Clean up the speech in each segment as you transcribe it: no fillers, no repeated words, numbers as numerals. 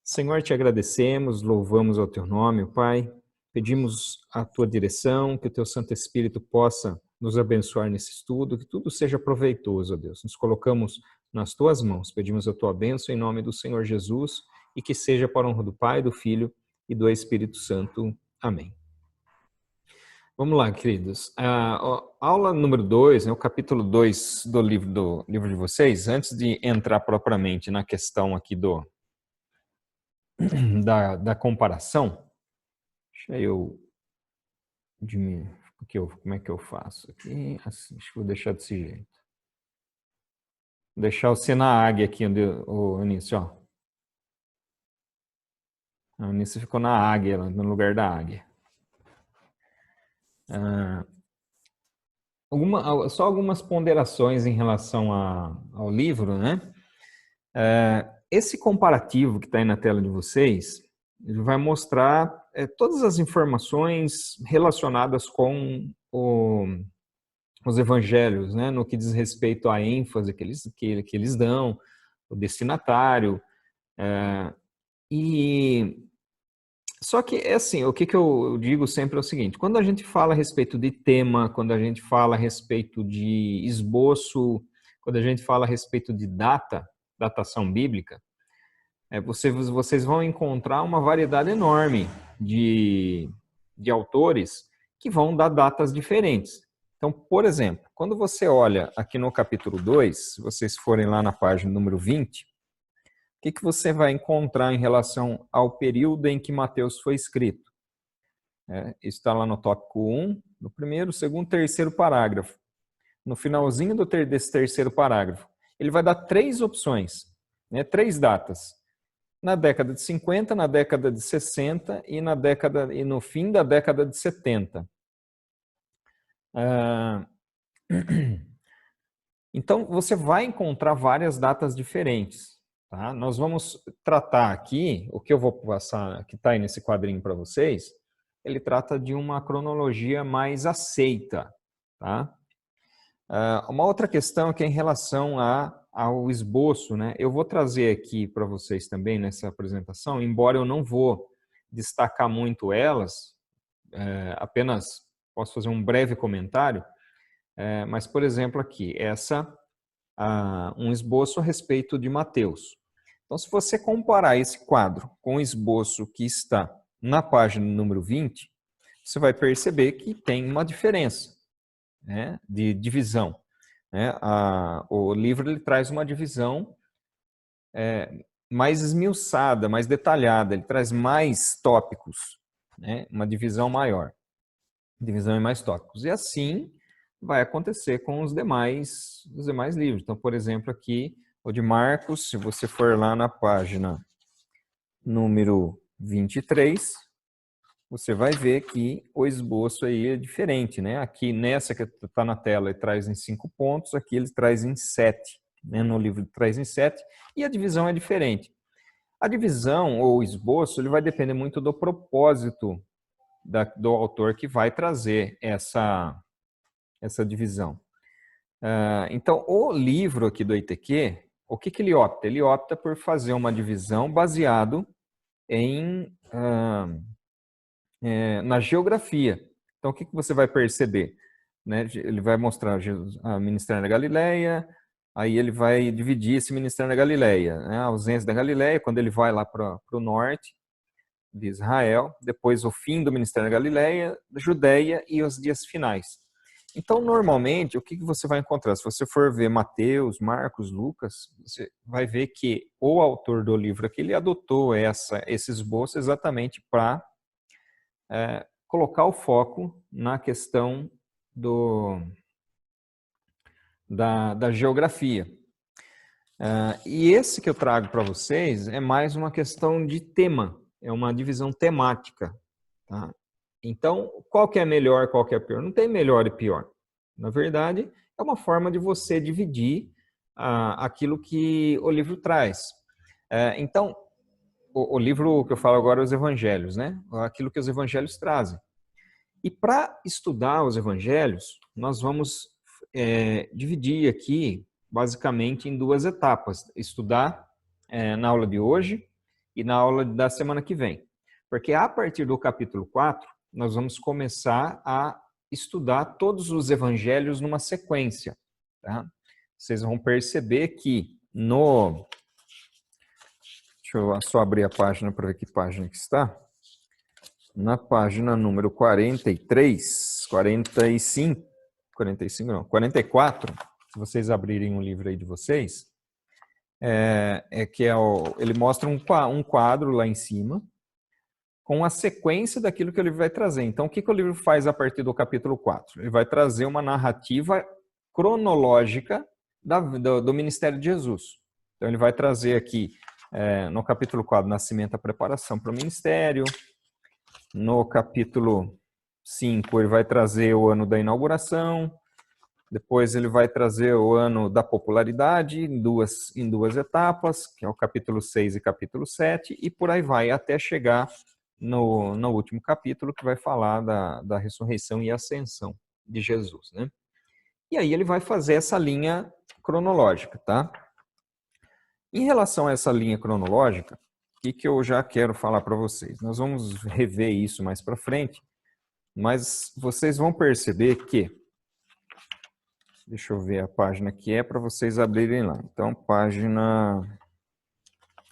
Senhor, te agradecemos, louvamos ao teu nome, Pai. Pedimos a tua direção, que o teu Santo Espírito possa nos abençoar nesse estudo, que tudo seja proveitoso, ó Deus. Nos colocamos nas tuas mãos, pedimos a tua bênção em nome do Senhor Jesus e que seja para a honra do Pai, do Filho e do Espírito Santo. Amém. Vamos lá, queridos. A aula número 2, o capítulo 2 do livro de vocês, antes de entrar propriamente na questão aqui da comparação, deixa eu diminuir, como é que eu faço aqui? Assim, acho que vou deixar desse jeito. Vou deixar você na águia aqui, o Anísio, ó. A Anísio ficou na águia, no lugar da águia. Só algumas ponderações em relação ao livro, né? Esse comparativo que está aí na tela de vocês, ele vai mostrar todas as informações relacionadas com os evangelhos, né? No que diz respeito à ênfase que eles dão, o destinatário. Só que, assim, o que eu digo sempre é o seguinte: quando a gente fala a respeito de tema, quando a gente fala a respeito de esboço, quando a gente fala a respeito de datação bíblica, vocês vão encontrar uma variedade enorme de autores que vão dar datas diferentes. Então, por exemplo, quando você olha aqui no capítulo 2, se vocês forem lá na página número 20, o que você vai encontrar em relação ao período em que Mateus foi escrito? Isso está lá no tópico 1, no primeiro, segundo, terceiro parágrafo. No finalzinho desse terceiro parágrafo, ele vai dar 3 opções, 3 datas. Na década de 50, na década de 60 e no fim da década de 70. Então, você vai encontrar várias datas diferentes. Tá? Nós vamos tratar aqui, o que eu vou passar, que está aí nesse quadrinho para vocês, ele trata de uma cronologia mais aceita. Tá? Uma outra questão que é em relação ao esboço, né? Eu vou trazer aqui para vocês também nessa apresentação, embora eu não vou destacar muito elas, apenas posso fazer um breve comentário, mas, por exemplo, aqui, um esboço a respeito de Mateus. Então, se você comparar esse quadro com o esboço que está na página número 20, você vai perceber que tem uma diferença, né, de divisão. O livro ele traz uma divisão mais esmiuçada, mais detalhada, ele traz mais tópicos, né, uma divisão maior, divisão em mais tópicos. E assim vai acontecer com os demais livros. Então, por exemplo, aqui, o de Marcos, se você for lá na página número 23, você vai ver que o esboço aí é diferente, né? Aqui nessa que está na tela ele traz em 5 pontos, aqui ele traz em 7, né? No livro ele traz em 7, e a divisão é diferente. A divisão ou o esboço ele vai depender muito do propósito do autor que vai trazer essa divisão. Então, o livro aqui do ITQ, o que ele opta? Ele opta por fazer uma divisão baseado na geografia. Então, o que você vai perceber? Né? Ele vai mostrar a ministério na Galileia, aí ele vai dividir esse ministério na Galileia, né? A ausência da Galileia, quando ele vai lá para o norte de Israel, depois o fim do ministério na Galileia, da Judeia e os dias finais. Então, normalmente, o que você vai encontrar? Se você for ver Mateus, Marcos, Lucas, você vai ver que o autor do livro aqui, ele adotou esse esboço exatamente para colocar o foco na questão da geografia. E esse que eu trago para vocês é mais uma questão de tema, é uma divisão temática. Tá? Então, qual que é melhor, qual que é pior? Não tem melhor e pior. Na verdade, é uma forma de você dividir aquilo que o livro traz. Então, o livro que eu falo agora é os evangelhos, né? Aquilo que os evangelhos trazem. E para estudar os evangelhos, nós vamos dividir aqui, basicamente, em 2 etapas. Estudar na aula de hoje e na aula da semana que vem. Porque a partir do capítulo 4, nós vamos começar a estudar todos os evangelhos numa sequência. Tá? Vocês vão perceber que no... Deixa eu só abrir a página para ver que página que está. Na página número 43, 45 não, 44, se vocês abrirem um livro aí de vocês, ele mostra um quadro lá em cima com a sequência daquilo que o livro vai trazer. Então, o que o livro faz a partir do capítulo 4? Ele vai trazer uma narrativa cronológica do ministério de Jesus. Então, ele vai trazer aqui, no capítulo 4, nascimento, a preparação para o ministério. No capítulo 5, ele vai trazer o ano da inauguração. Depois ele vai trazer o ano da popularidade em duas etapas, que é o capítulo 6 e capítulo 7, e por aí vai, até chegar no último capítulo, que vai falar da ressurreição e ascensão de Jesus, né? E aí ele vai fazer essa linha cronológica, tá? Em relação a essa linha cronológica, o que eu já quero falar para vocês? Nós vamos rever isso mais para frente, mas vocês vão perceber que... Deixa eu ver a página que é para vocês abrirem lá. Então,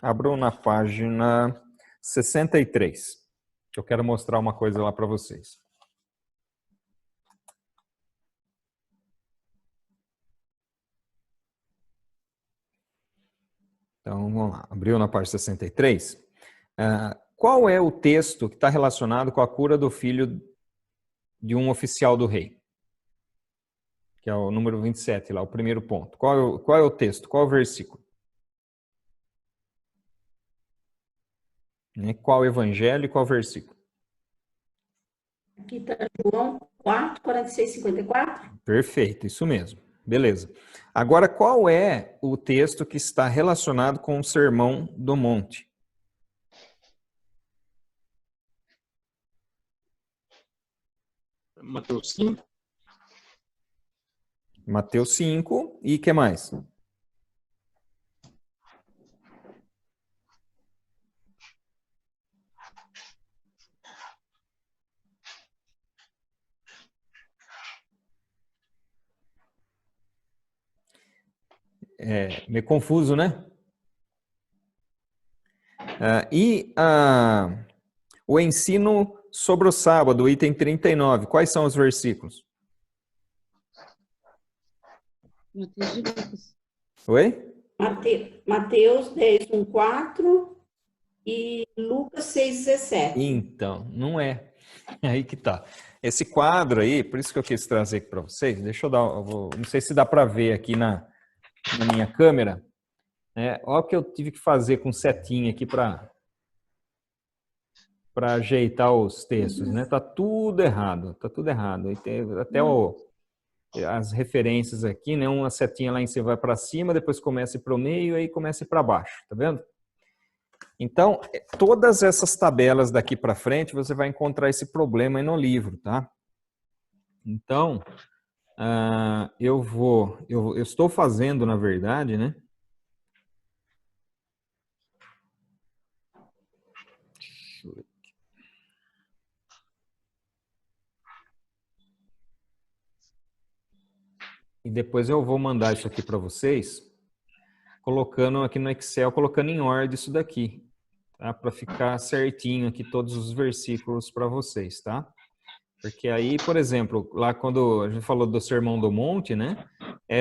abram na página 63. Eu quero mostrar uma coisa lá para vocês. Então, vamos lá. Abriu na página 63. Qual é o texto que está relacionado com a cura do filho de um oficial do rei? Que é o número 27, lá, o primeiro ponto. Qual é o texto? Qual é o versículo? Qual o evangelho e qual o versículo? Aqui está João 4, 46, 54. Perfeito, isso mesmo. Beleza. Agora, qual é o texto que está relacionado com o Sermão do Monte? Mateus 5. Mateus 5 e o que mais? Meio confuso, né? O ensino sobre o sábado, item 39. Quais são os versículos? Mateus e Lucas. Oi? Mateus 10, 1, 4 e Lucas 6, 17. Então, não é. Aí que tá. Esse quadro aí, por isso que eu quis trazer aqui para vocês, deixa eu dar, não sei se dá para ver aqui na minha câmera. Olha o que eu tive que fazer com setinha aqui para ajeitar os textos, né? Tá tudo errado, tá tudo errado. E tem até as referências aqui, né? Uma setinha lá em cima vai para cima, depois começa para o meio, aí começa a ir para baixo, tá vendo? Então, todas essas tabelas daqui para frente, você vai encontrar esse problema aí no livro, tá? Então, eu estou fazendo, na verdade, né? E depois eu vou mandar isso aqui para vocês, colocando aqui no Excel, colocando em ordem isso daqui, tá? Para ficar certinho aqui todos os versículos para vocês, tá? Porque aí, por exemplo, lá quando a gente falou do Sermão do Monte, né?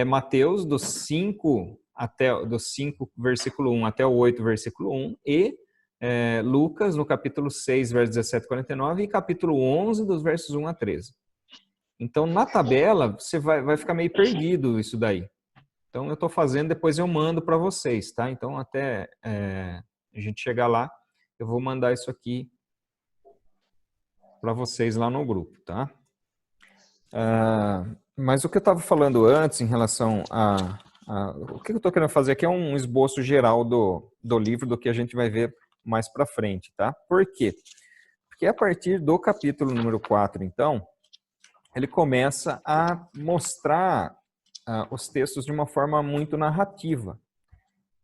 Mateus do 5 versículo 1 até o 8, versículo 1, e Lucas no capítulo 6, versos 17 e 49, e capítulo 11, dos versos 1 a 13. Então, na tabela, você vai ficar meio perdido isso daí. Então, eu estou fazendo, depois eu mando para vocês, tá? Então, até a gente chegar lá, eu vou mandar isso aqui para vocês lá no grupo, tá? Mas o que eu estava falando antes em relação o que eu estou querendo fazer aqui é um esboço geral do livro, do que a gente vai ver mais para frente, tá? Por quê? Porque a partir do capítulo número 4, então, ele começa a mostrar os textos de uma forma muito narrativa.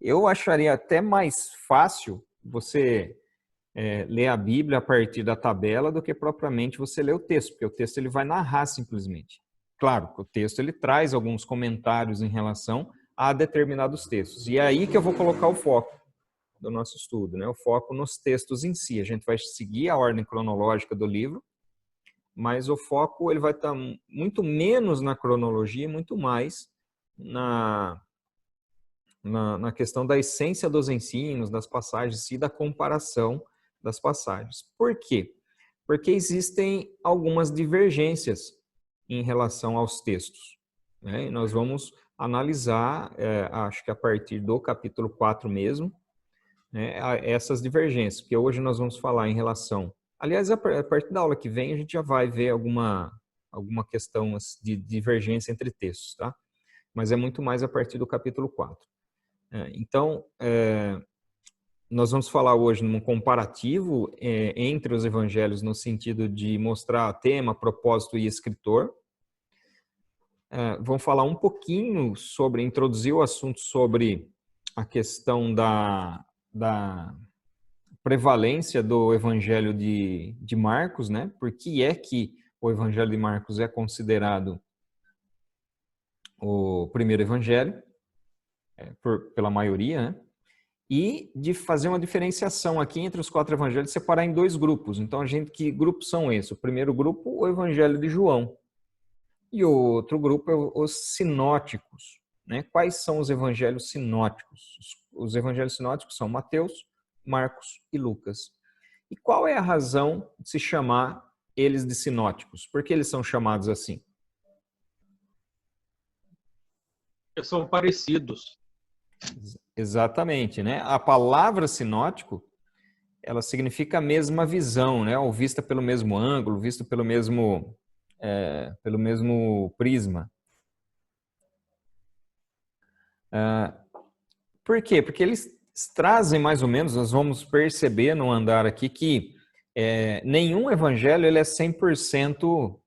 Eu acharia até mais fácil você ler a Bíblia a partir da tabela do que propriamente você ler o texto, porque o texto ele vai narrar simplesmente. Claro que o texto ele traz alguns comentários em relação a determinados textos. E é aí que eu vou colocar o foco do nosso estudo, né? O foco nos textos em si. A gente vai seguir a ordem cronológica do livro, mas o foco ele vai estar muito menos na cronologia, muito mais na questão da essência dos ensinos, das passagens e da comparação das passagens. Por quê? Porque existem algumas divergências em relação aos textos, né? E nós vamos analisar, acho que a partir do capítulo 4 mesmo, né, essas divergências, porque hoje nós vamos falar em relação... Aliás, a partir da aula que vem a gente já vai ver alguma questão de divergência entre textos, tá? Mas é muito mais a partir do capítulo 4. Então, nós vamos falar hoje num comparativo entre os evangelhos no sentido de mostrar tema, propósito e escritor. Vamos falar um pouquinho sobre, introduzir o assunto sobre a questão da prevalência do evangelho de Marcos, né? Por que é que o evangelho de Marcos é considerado o primeiro evangelho, pela maioria, né? E de fazer uma diferenciação aqui entre os 4 evangelhos, separar em 2 grupos. Então, que grupos são esses? O primeiro grupo, o evangelho de João. E o outro grupo é os sinóticos, né? Quais são os evangelhos sinóticos? Os evangelhos sinóticos são Mateus, Marcos e Lucas. E qual é a razão de se chamar eles de sinóticos? Por que eles são chamados assim? Eles são parecidos. Exatamente, né? A palavra sinótico, ela significa a mesma visão, né? Ou vista pelo mesmo ângulo, vista pelo mesmo prisma. Por quê? Porque eles trazem mais ou menos, nós vamos perceber no andar aqui que nenhum evangelho ele é 100%,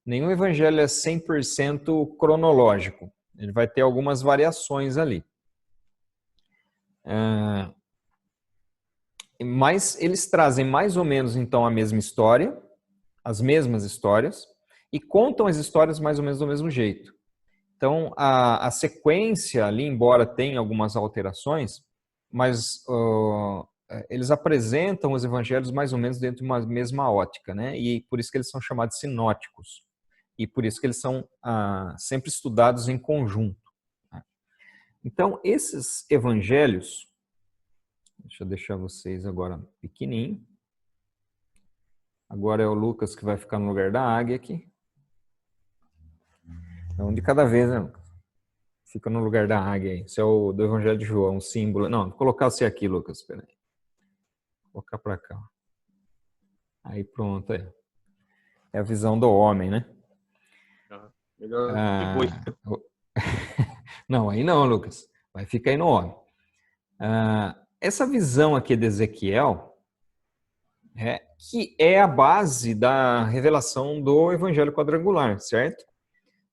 nenhum evangelho é 100% cronológico. Ele vai ter algumas variações ali. Mas eles trazem mais ou menos, então, a mesma história, as mesmas histórias, e contam as histórias mais ou menos do mesmo jeito. Então, a sequência ali, embora tenha algumas alterações, mas eles apresentam os evangelhos mais ou menos dentro de uma mesma ótica, né? E por isso que eles são chamados sinóticos. E por isso que eles são sempre estudados em conjunto. Então, esses evangelhos, deixa eu deixar vocês agora pequenininho. Agora é o Lucas que vai ficar no lugar da águia aqui. Um de cada vez, né, Lucas? Fica no lugar da águia aí. Esse é o do Evangelho de João, um símbolo. Não, vou colocar você aqui, Lucas. Espera aí. Vou colocar para cá. Aí pronto, é a visão do homem, né? Melhor depois. Não, aí não, Lucas. Vai ficar aí no homem. Essa visão aqui de Ezequiel que é a base da revelação do Evangelho quadrangular, certo?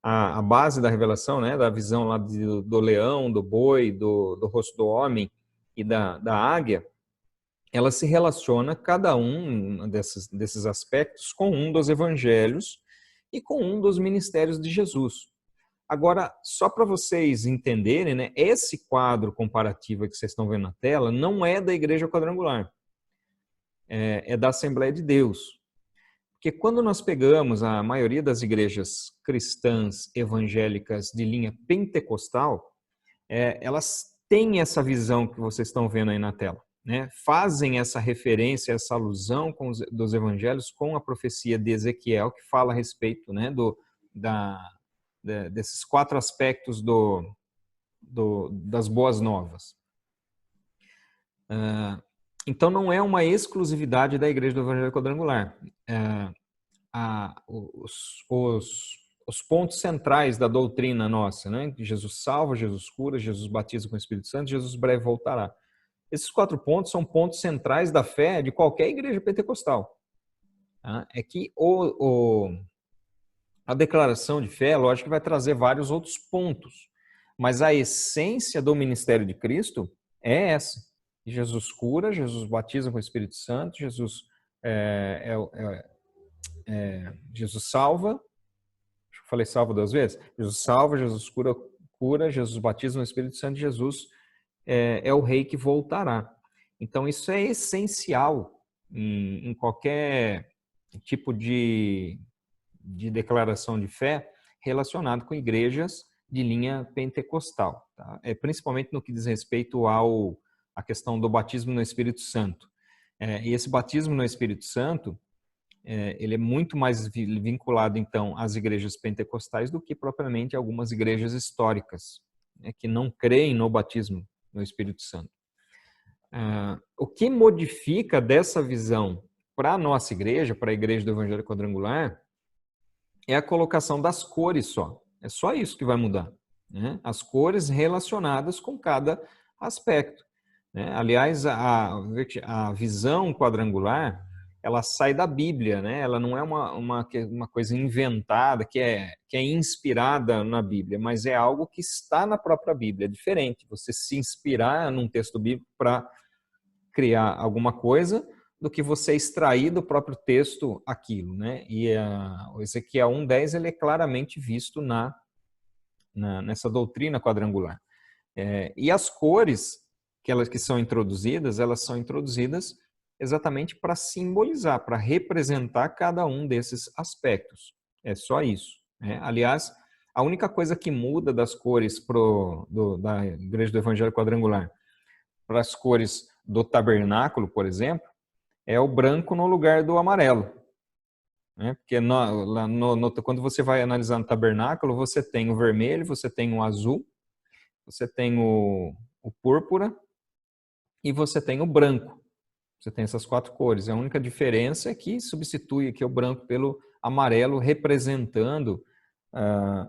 A base da revelação, né, da visão lá do leão, do boi, do rosto do homem e da águia, ela se relaciona, cada um desses aspectos, com um dos evangelhos e com um dos ministérios de Jesus. Agora, só para vocês entenderem, né, esse quadro comparativo que vocês estão vendo na tela não é da Igreja Quadrangular, é da Assembleia de Deus. Porque quando nós pegamos a maioria das igrejas cristãs evangélicas de linha pentecostal, elas têm essa visão que vocês estão vendo aí na tela, né? Fazem essa referência, essa alusão dos evangelhos com a profecia de Ezequiel, que fala a respeito, né, desses 4 aspectos das boas novas. Então, não é uma exclusividade da Igreja do Evangelho Quadrangular. Os pontos centrais da doutrina nossa, né? Jesus salva, Jesus cura, Jesus batiza com o Espírito Santo, Jesus breve voltará. Esses 4 pontos são pontos centrais da fé de qualquer igreja pentecostal. É que a declaração de fé, lógico que vai trazer vários outros pontos, mas a essência do ministério de Cristo é essa. Jesus cura, Jesus batiza com o Espírito Santo, Jesus salva. Acho que eu falei salva 2 vezes. Jesus salva, Jesus cura, Jesus batiza no Espírito Santo, Jesus é o rei que voltará. Então, isso é essencial em qualquer tipo de declaração de fé relacionado com igrejas de linha pentecostal. Tá? Principalmente no que diz respeito à questão do batismo no Espírito Santo. E esse batismo no Espírito Santo, ele é muito mais vinculado, então, às igrejas pentecostais do que propriamente algumas igrejas históricas, né, que não creem no batismo no Espírito Santo. O que modifica dessa visão para a nossa igreja, para a igreja do Evangelho Quadrangular, é a colocação das cores só. É só isso que vai mudar, né? As cores relacionadas com cada aspecto, né? Aliás, a visão quadrangular, ela sai da Bíblia, né? Ela não é uma coisa inventada, que é inspirada na Bíblia, mas é algo que está na própria Bíblia. É diferente você se inspirar num texto bíblico para criar alguma coisa do que você extrair do próprio texto aquilo, né? E o Ezequiel 1:10 ele é claramente visto nessa doutrina quadrangular. E as cores que são introduzidas, elas são introduzidas exatamente para simbolizar, para representar cada um desses aspectos. É só isso, né? Aliás, a única coisa que muda das cores da Igreja do Evangelho Quadrangular para as cores do tabernáculo, por exemplo, é o branco no lugar do amarelo, né? Porque quando você vai analisar no tabernáculo, você tem o vermelho, você tem o azul, você tem o púrpura e você tem o branco. Você tem essas 4 cores. A única diferença é que substitui aqui o branco pelo amarelo, representando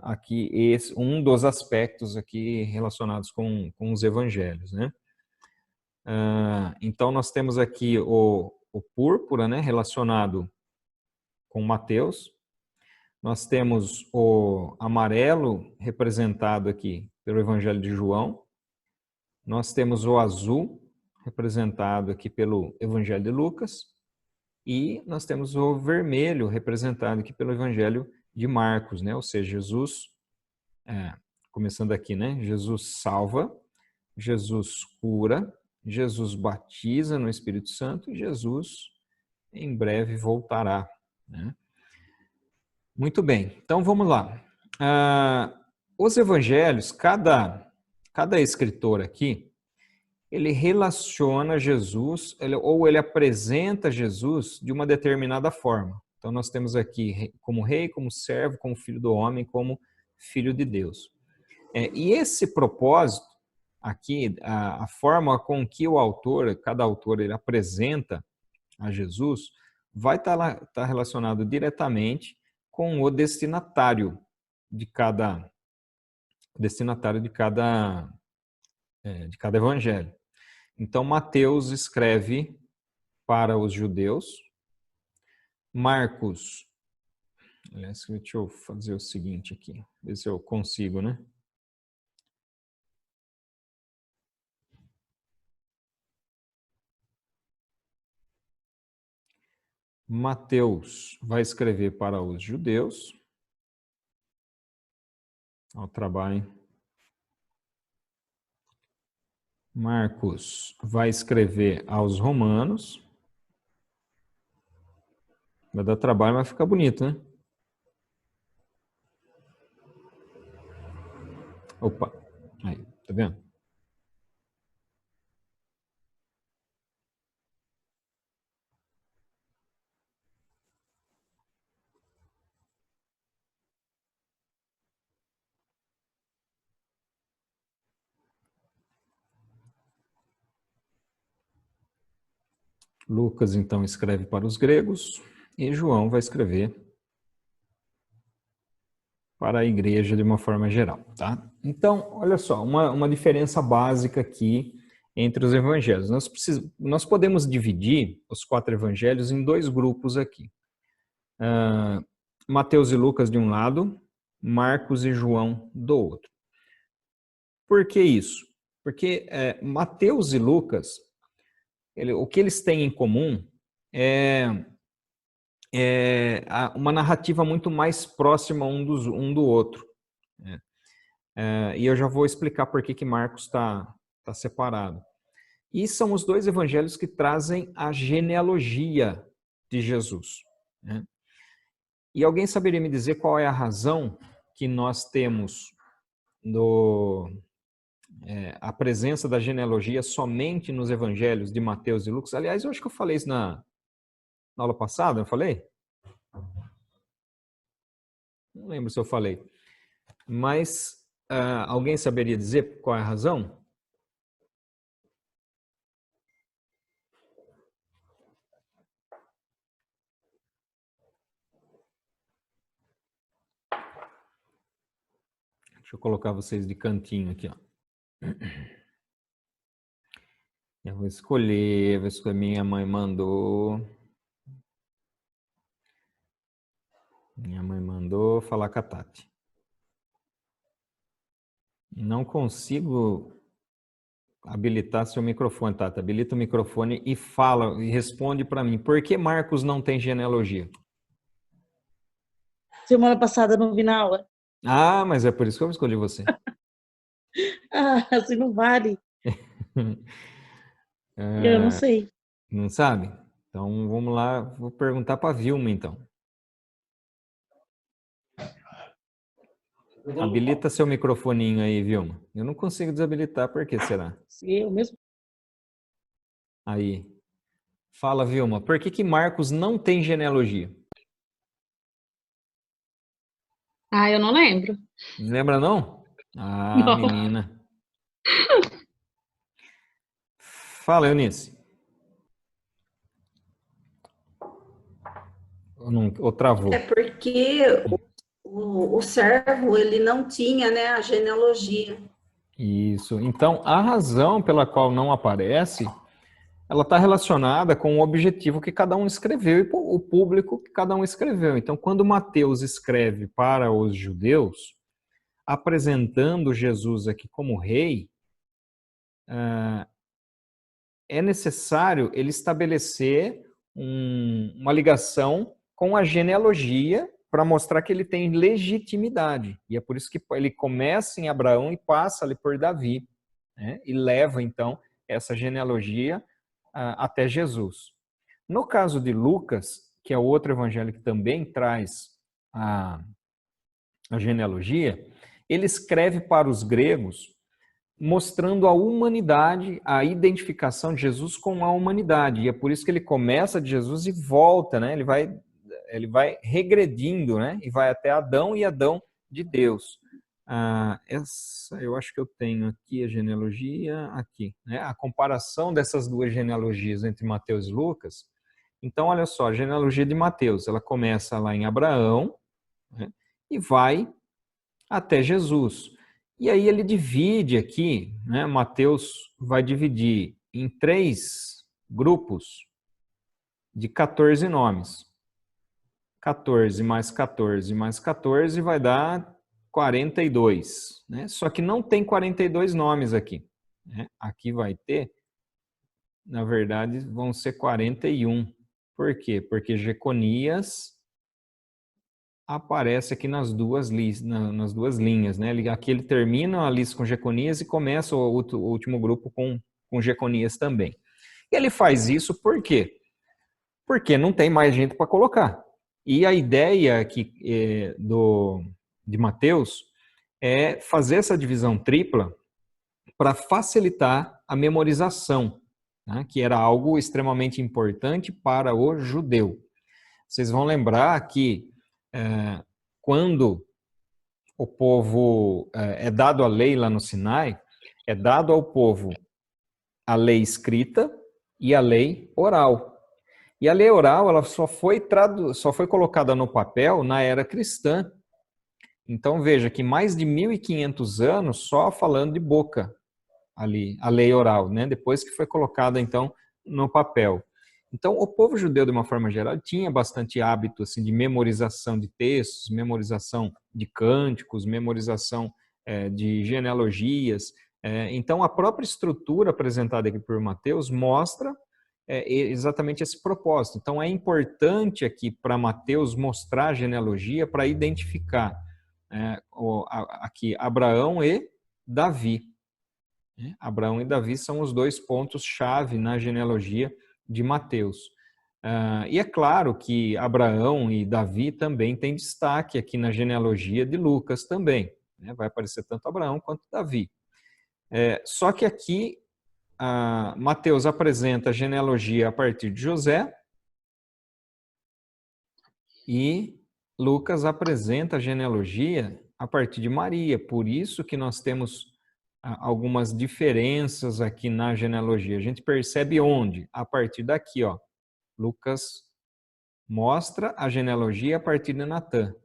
aqui um dos aspectos aqui relacionados com os evangelhos, né? Então, nós temos aqui o púrpura, né, relacionado com Mateus. Nós temos o amarelo representado aqui pelo Evangelho de João. Nós temos o azul representado aqui pelo Evangelho de Lucas. E nós temos o vermelho representado aqui pelo Evangelho de Marcos, né? Ou seja, Jesus, começando aqui, né? Jesus salva, Jesus cura, Jesus batiza no Espírito Santo e Jesus em breve voltará, né? Muito bem, então vamos lá. Os evangelhos, cada escritor aqui, ele relaciona Jesus, ou ele apresenta Jesus de uma determinada forma. Então nós temos aqui como rei, como servo, como filho do homem, como filho de Deus. E esse propósito aqui, a forma com que cada autor ele apresenta a Jesus, vai estar relacionado diretamente com o destinatário de cada evangelho. Então, Mateus escreve para os judeus. Marcos, aliás, deixa eu fazer o seguinte aqui, ver se eu consigo, né? Mateus vai escrever para os judeus. Ao trabalho. Marcos vai escrever aos romanos. Vai dar trabalho, mas vai ficar bonito, né? Opa, aí, tá vendo? Lucas, então, escreve para os gregos e João vai escrever para a igreja de uma forma geral, tá? Então, olha só, uma diferença básica aqui entre os evangelhos. Nós podemos dividir os 4 evangelhos em 2 grupos aqui. Mateus e Lucas de um lado, Marcos e João do outro. Por que isso? Porque Mateus e Lucas, o que eles têm em comum é uma narrativa muito mais próxima um do outro. Né? E eu já vou explicar por que Marcos está separado. E são os dois evangelhos que trazem a genealogia de Jesus. Né? E alguém saberia me dizer qual é a razão que nós temos a presença da genealogia somente nos evangelhos de Mateus e Lucas? Aliás, eu acho que eu falei isso na aula passada, eu falei? Não lembro se eu falei. Mas alguém saberia dizer qual é a razão? Deixa eu colocar vocês de cantinho aqui, ó. Eu vou escolher minha mãe mandou. Minha mãe mandou falar com a Tati. Não consigo habilitar seu microfone, Tati. Habilita o microfone e fala, e responde para mim. Por que Marcos não tem genealogia? Semana passada não vi na aula. Ah, mas é por isso que eu escolhi você. Assim não vale. Eu não sei. Não sabe? Então vamos lá, vou perguntar para a Vilma então. Habilita seu microfoninho aí, Vilma. Eu não consigo desabilitar, por que será? Eu mesmo. Aí. Fala, Vilma, por que Marcos não tem genealogia? Eu não lembro. Não lembra, não? Ah, Não. menina. Fala, Eunice. Ou travou? É porque o servo, ele não tinha, né, a genealogia. Isso. Então, a razão pela qual não aparece, ela está relacionada com o objetivo que cada um escreveu e o público que cada um escreveu. Então, quando Mateus escreve para os judeus, apresentando Jesus aqui como rei, é necessário ele estabelecer uma ligação com a genealogia para mostrar que ele tem legitimidade. E é por isso que ele começa em Abraão e passa ali por Davi, né? E leva, então, essa genealogia até Jesus. No caso de Lucas, que é o outro evangelho que também traz a genealogia, ele escreve para os gregos mostrando a humanidade, a identificação de Jesus com a humanidade. E é por isso que ele começa de Jesus e volta, né? Ele vai regredindo, né? E vai até Adão e Adão de Deus. Eu acho que eu tenho aqui a genealogia, aqui, né? A comparação dessas duas genealogias entre Mateus e Lucas. Então, olha só, a genealogia de Mateus, ela começa lá em Abraão, né? E vai até Jesus. E aí ele divide aqui, né? Mateus vai dividir em 3 grupos de 14 nomes. 14 mais 14 mais 14 vai dar 42, né? Só que não tem 42 nomes aqui, né? Aqui vai ter, na verdade, vão ser 41. Por quê? Porque Jeconias aparece aqui nas duas linhas, né? Aqui ele termina a lista com Jeconias e começa o último grupo com Jeconias também. E ele faz isso por quê? Porque não tem mais gente para colocar. E a ideia aqui de Mateus é fazer essa divisão tripla para facilitar a memorização, né? Que era algo extremamente importante para o judeu. Vocês vão lembrar que quando o povo é dado a lei lá no Sinai, é dado ao povo a lei escrita e a lei oral. E a lei oral ela só foi colocada no papel na era cristã. Então veja que mais de 1.500 anos só falando de boca ali, a lei oral, né? Depois que foi colocada então no papel. Então, o povo judeu, de uma forma geral, tinha bastante hábito assim, de memorização de textos, memorização de cânticos, memorização de genealogias, Então, a própria estrutura apresentada aqui por Mateus mostra exatamente esse propósito. Então, é importante aqui para Mateus mostrar a genealogia para identificar aqui Abraão e Davi. Abraão e Davi são os dois pontos-chave na genealogia de Mateus. E é claro que Abraão e Davi também têm destaque aqui na genealogia de Lucas também. Vai aparecer tanto Abraão quanto Davi. Só que aqui Mateus apresenta a genealogia a partir de José e Lucas apresenta a genealogia a partir de Maria. Por isso que nós temos algumas diferenças aqui na genealogia. A gente percebe onde? A partir daqui, ó. Lucas mostra a genealogia a partir de Natã.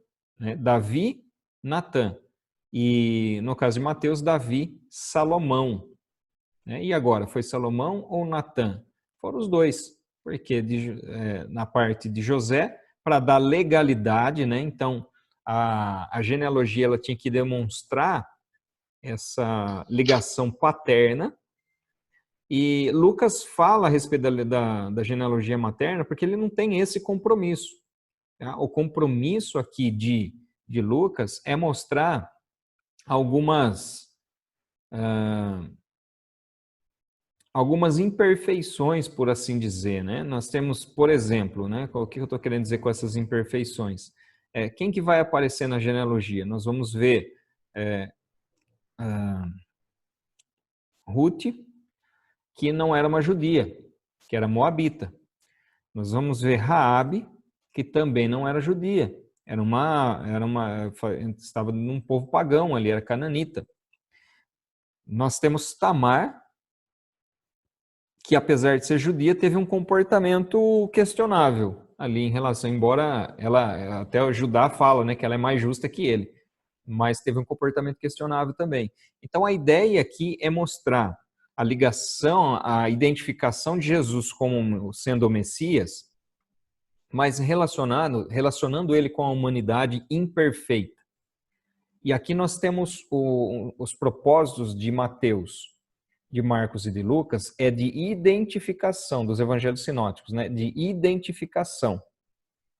Davi, Natã. E no caso de Mateus, Davi, Salomão. E agora, foi Salomão ou Natã? Foram os dois, porque na parte de José, para dar legalidade, então a genealogia ela tinha que demonstrar essa ligação paterna, e Lucas fala a respeito da genealogia materna porque ele não tem esse compromisso. O compromisso aqui de Lucas é mostrar algumas imperfeições, por assim dizer. Nós temos, por exemplo, o que eu estou querendo dizer com essas imperfeições? Quem que vai aparecer na genealogia? Nós vamos ver Ruth, que não era uma judia, que era moabita. Nós vamos ver Raabe, que também não era judia, estava num povo pagão ali, era cananita. Nós temos Tamar, que apesar de ser judia, teve um comportamento questionável ali em relação, embora ela, até o Judá fala, que ela é mais justa que ele, mas teve um comportamento questionável também. Então a ideia aqui é mostrar a ligação, a identificação de Jesus como sendo o Messias, mas relacionando ele com a humanidade imperfeita. E aqui nós temos os propósitos de Mateus, de Marcos e de Lucas, é de identificação dos evangelhos sinóticos, de identificação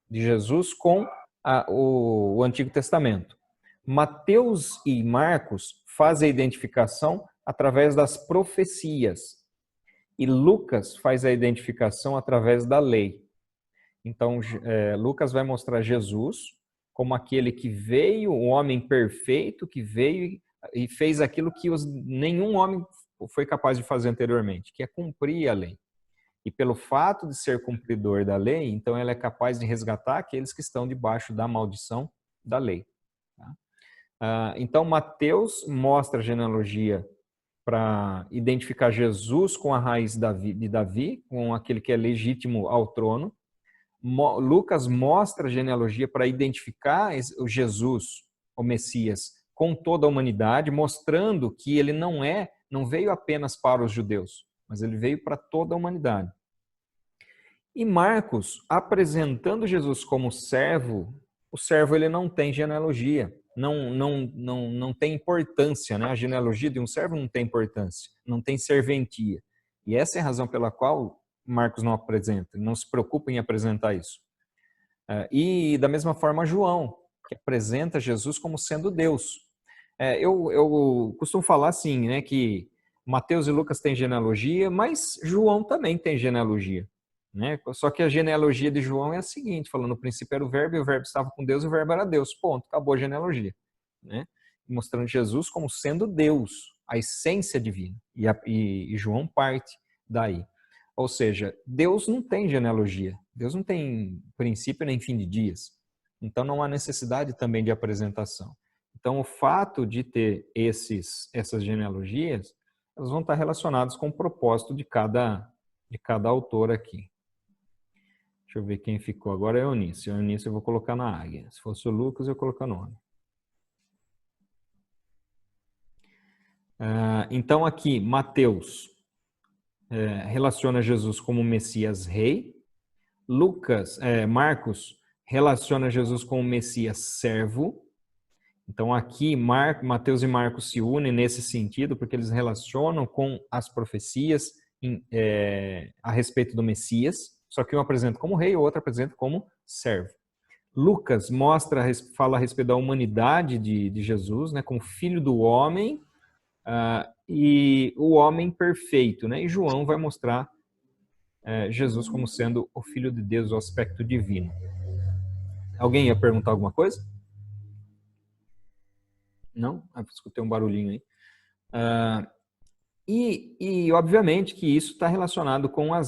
de Jesus com o Antigo Testamento. Mateus e Marcos fazem a identificação através das profecias, e Lucas faz a identificação através da lei. Então, Lucas vai mostrar Jesus como aquele que veio, o homem perfeito, que veio e fez aquilo que nenhum homem foi capaz de fazer anteriormente, que é cumprir a lei. E pelo fato de ser cumpridor da lei, então ele é capaz de resgatar aqueles que estão debaixo da maldição da lei. Então, Mateus mostra a genealogia para identificar Jesus com a raiz de Davi, com aquele que é legítimo ao trono. Lucas mostra a genealogia para identificar o Jesus, o Messias, com toda a humanidade, mostrando que ele não veio apenas para os judeus, mas ele veio para toda a humanidade. E Marcos, apresentando Jesus como servo, o servo ele não tem genealogia, não tem importância, A genealogia de um servo não tem importância, não tem serventia. E essa é a razão pela qual Marcos não apresenta, não se preocupa em apresentar isso. E da mesma forma João, que apresenta Jesus como sendo Deus. Eu costumo falar assim, que Mateus e Lucas têm genealogia, mas João também tem genealogia. Só que a genealogia de João é a seguinte, falando, no princípio era o verbo, e o verbo estava com Deus, e o verbo era Deus. Ponto, acabou a genealogia. Mostrando Jesus como sendo Deus, a essência divina. E João parte daí. Ou seja, Deus não tem genealogia. Deus não tem princípio nem fim de dias. Então não há necessidade também de apresentação. Então o fato de ter essas genealogias, elas vão estar relacionadas com o propósito de cada autor aqui. Deixa eu ver quem ficou. Agora é Eunício. Eunício eu vou colocar na águia. Se fosse o Lucas, eu vou colocar no nome. Então aqui, Mateus relaciona Jesus como Messias Rei. Marcos relaciona Jesus como Messias Servo. Então aqui Mateus e Marcos se unem nesse sentido, porque eles relacionam com as profecias a respeito do Messias, só que um apresenta como rei e o outro apresenta como servo. Lucas fala a respeito da humanidade de Jesus, né, como filho do homem, e o homem perfeito, né? E João vai mostrar Jesus como sendo o Filho de Deus, o aspecto divino. Alguém ia perguntar alguma coisa? Não? Escutei um barulhinho aí. E obviamente que isso está relacionado com a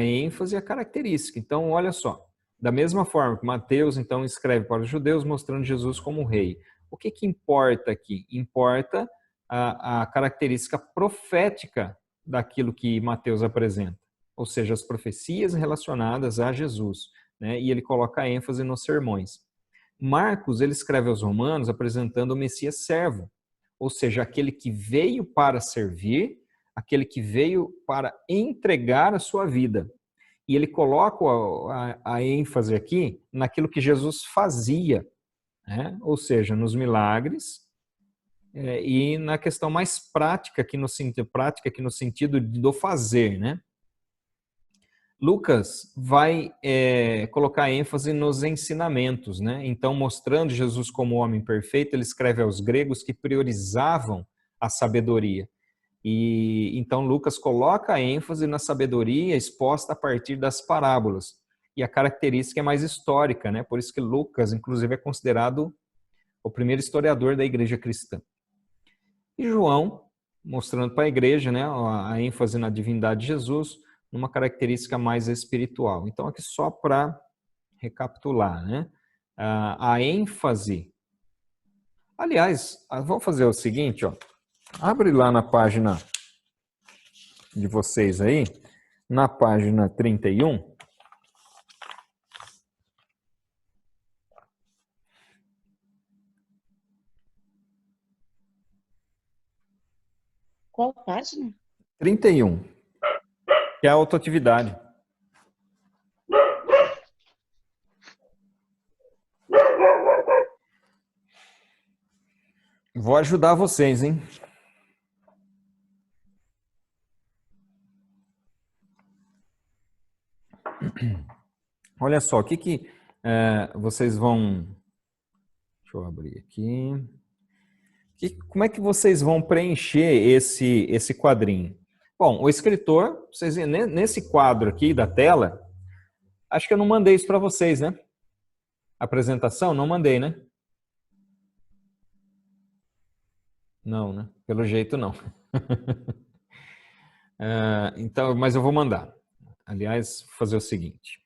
ênfase e a característica. Então, olha só. Da mesma forma que Mateus, então, escreve para os judeus mostrando Jesus como rei. O que importa aqui? Importa a característica profética daquilo que Mateus apresenta. Ou seja, as profecias relacionadas a Jesus, né? E ele coloca ênfase nos sermões. Marcos, ele escreve aos romanos apresentando o Messias servo, ou seja, aquele que veio para servir, aquele que veio para entregar a sua vida. E ele coloca a ênfase aqui naquilo que Jesus fazia, né? Ou seja, nos milagres e na questão mais prática aqui no sentido do fazer, né? Lucas vai colocar ênfase nos ensinamentos, né? Então, mostrando Jesus como homem perfeito, ele escreve aos gregos que priorizavam a sabedoria. E então Lucas coloca ênfase na sabedoria exposta a partir das parábolas. E a característica é mais histórica, né? Por isso que Lucas, inclusive, é considerado o primeiro historiador da igreja cristã. E João, mostrando para a igreja, né, a ênfase na divindade de Jesus, numa característica mais espiritual. Então, aqui só para recapitular, né? A ênfase. Aliás, vamos fazer o seguinte, ó. Abre lá na página de vocês aí, na página 31. Qual página? 31, que é a autoatividade. Vou ajudar vocês, hein? Olha só, o que vocês vão... Deixa eu abrir aqui. Como é que vocês vão preencher esse quadrinho? Bom, o escritor, vocês nesse quadro aqui da tela, acho que eu não mandei isso para vocês, né? Apresentação? Não mandei, né? Não, né? Pelo jeito, não. Então, mas eu vou mandar. Aliás, vou fazer o seguinte.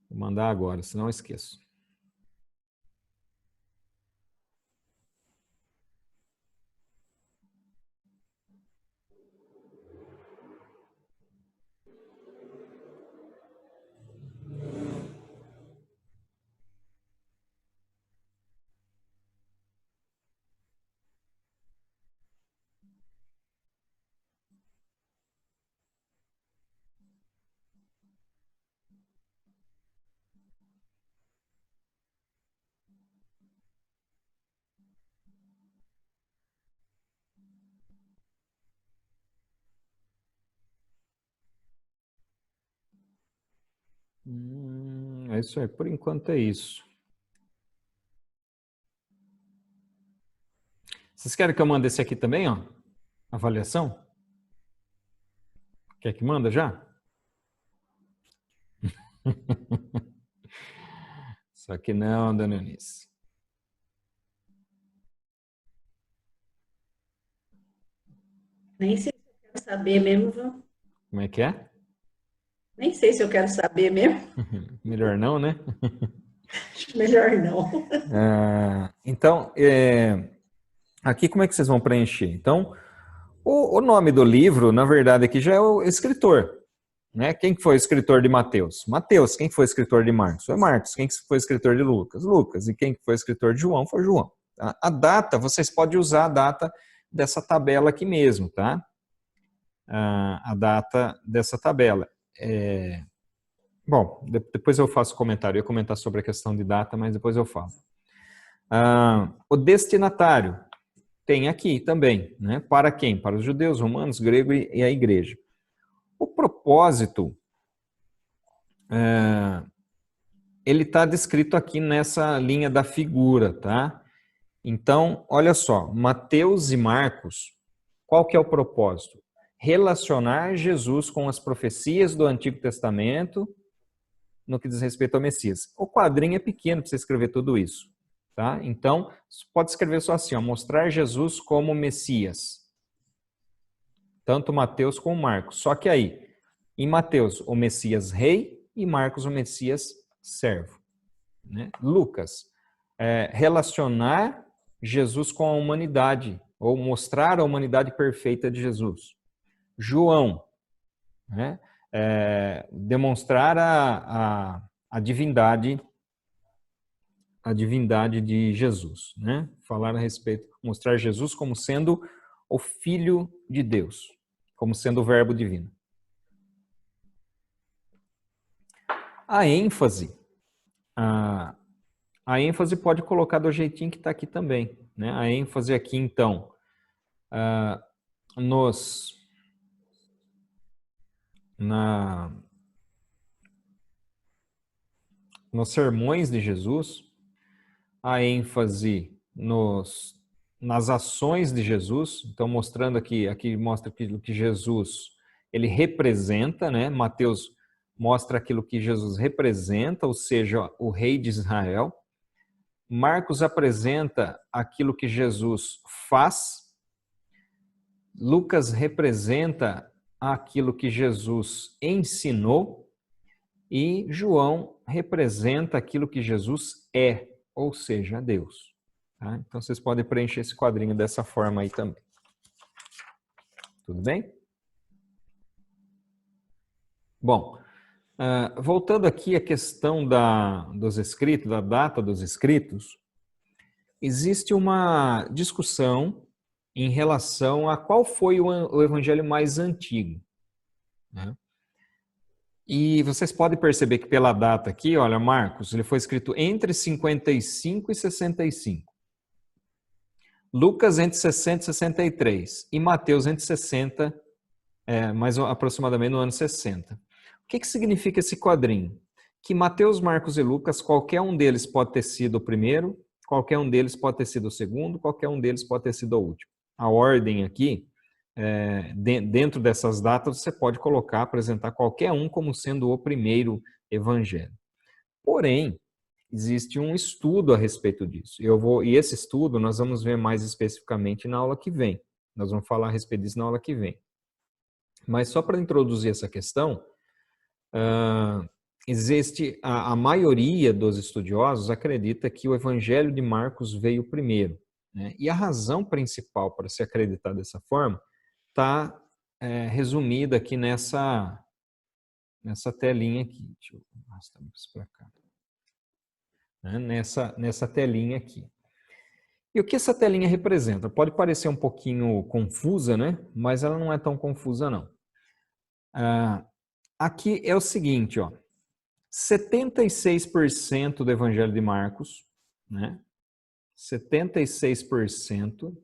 Vou mandar agora, senão eu esqueço. É isso aí, por enquanto é isso. Vocês querem que eu mande esse aqui também, ó? Avaliação? Quer que manda já? Só que não, dona Eunice. Nem sei se eu quero saber mesmo, viu? Como é que é? Nem sei se eu quero saber mesmo. Melhor não, né? Melhor não. Então, aqui como é que vocês vão preencher? Então, o nome do livro, na verdade, aqui já é o escritor. Né? Quem foi o escritor de Mateus? Mateus. Quem foi o escritor de Marcos? Foi Marcos. Quem foi o escritor de Lucas? Lucas. E quem foi o escritor de João? Foi João. Tá? A data, vocês podem usar a data dessa tabela aqui mesmo, tá? A data dessa tabela. Bom, depois eu faço comentário. Eu ia comentar sobre a questão de data, mas depois eu falo. O destinatário tem aqui também, né? Para quem? Para os judeus, romanos, grego e a igreja. O propósito, ele está descrito aqui nessa linha da figura, tá? Então, olha só, Mateus e Marcos, qual que é o propósito? Relacionar Jesus com as profecias do Antigo Testamento no que diz respeito ao Messias. O quadrinho é pequeno para você escrever tudo isso, tá? Então, pode escrever só assim, ó, mostrar Jesus como Messias. Tanto Mateus como Marcos. Só que aí, em Mateus, o Messias rei e Marcos, o Messias servo. Né? Lucas, relacionar Jesus com a humanidade, ou mostrar a humanidade perfeita de Jesus. João, né? Demonstrar a divindade de Jesus, né? Falar a respeito, mostrar Jesus como sendo o Filho de Deus, como sendo o Verbo divino. A ênfase pode colocar do jeitinho que está aqui também, né? A ênfase aqui, então, nos sermões de Jesus, a ênfase nas ações de Jesus, então mostrando aqui mostra aquilo que Jesus ele representa, né? Mateus mostra aquilo que Jesus representa, ou seja, o rei de Israel. Marcos apresenta aquilo que Jesus faz. Lucas representa aquilo que Jesus ensinou. E João representa aquilo que Jesus é, ou seja, Deus. Tá? Então, vocês podem preencher esse quadrinho dessa forma aí também. Tudo bem? Bom, voltando aqui à questão dos escritos, da data dos escritos, existe uma discussão em relação a qual foi o evangelho mais antigo, né? E vocês podem perceber que pela data aqui, olha, Marcos, ele foi escrito entre 55 e 65. Lucas entre 60 e 63. E Mateus entre 60, mais aproximadamente no ano 60. O que significa esse quadrinho? Que Mateus, Marcos e Lucas, qualquer um deles pode ter sido o primeiro, qualquer um deles pode ter sido o segundo, qualquer um deles pode ter sido o último. A ordem aqui, dentro dessas datas, você pode apresentar qualquer um como sendo o primeiro evangelho. Porém, existe um estudo a respeito disso. E esse estudo nós vamos ver mais especificamente na aula que vem. Nós vamos falar a respeito disso na aula que vem. Mas só para introduzir essa questão, existe a maioria dos estudiosos acredita que o evangelho de Marcos veio primeiro, né? E a razão principal para se acreditar dessa forma está resumida aqui nessa telinha aqui. Deixa eu arrastar isso para cá. Nessa telinha aqui. E o que essa telinha representa? Pode parecer um pouquinho confusa, né? Mas ela não é tão confusa, não. Aqui é o seguinte, ó. 76% do Evangelho de Marcos, né? 76%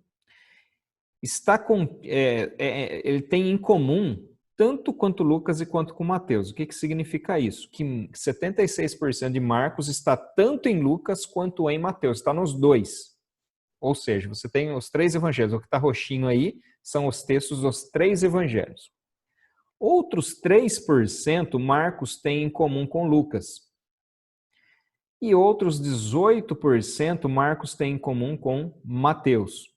ele tem em comum tanto quanto Lucas e quanto com Mateus. O que significa isso? Que 76% de Marcos está tanto em Lucas quanto em Mateus, está nos dois. Ou seja, você tem os três evangelhos. O que está roxinho aí são os textos dos três evangelhos. Outros 3% Marcos tem em comum com Lucas. E outros 18% Marcos tem em comum com Mateus.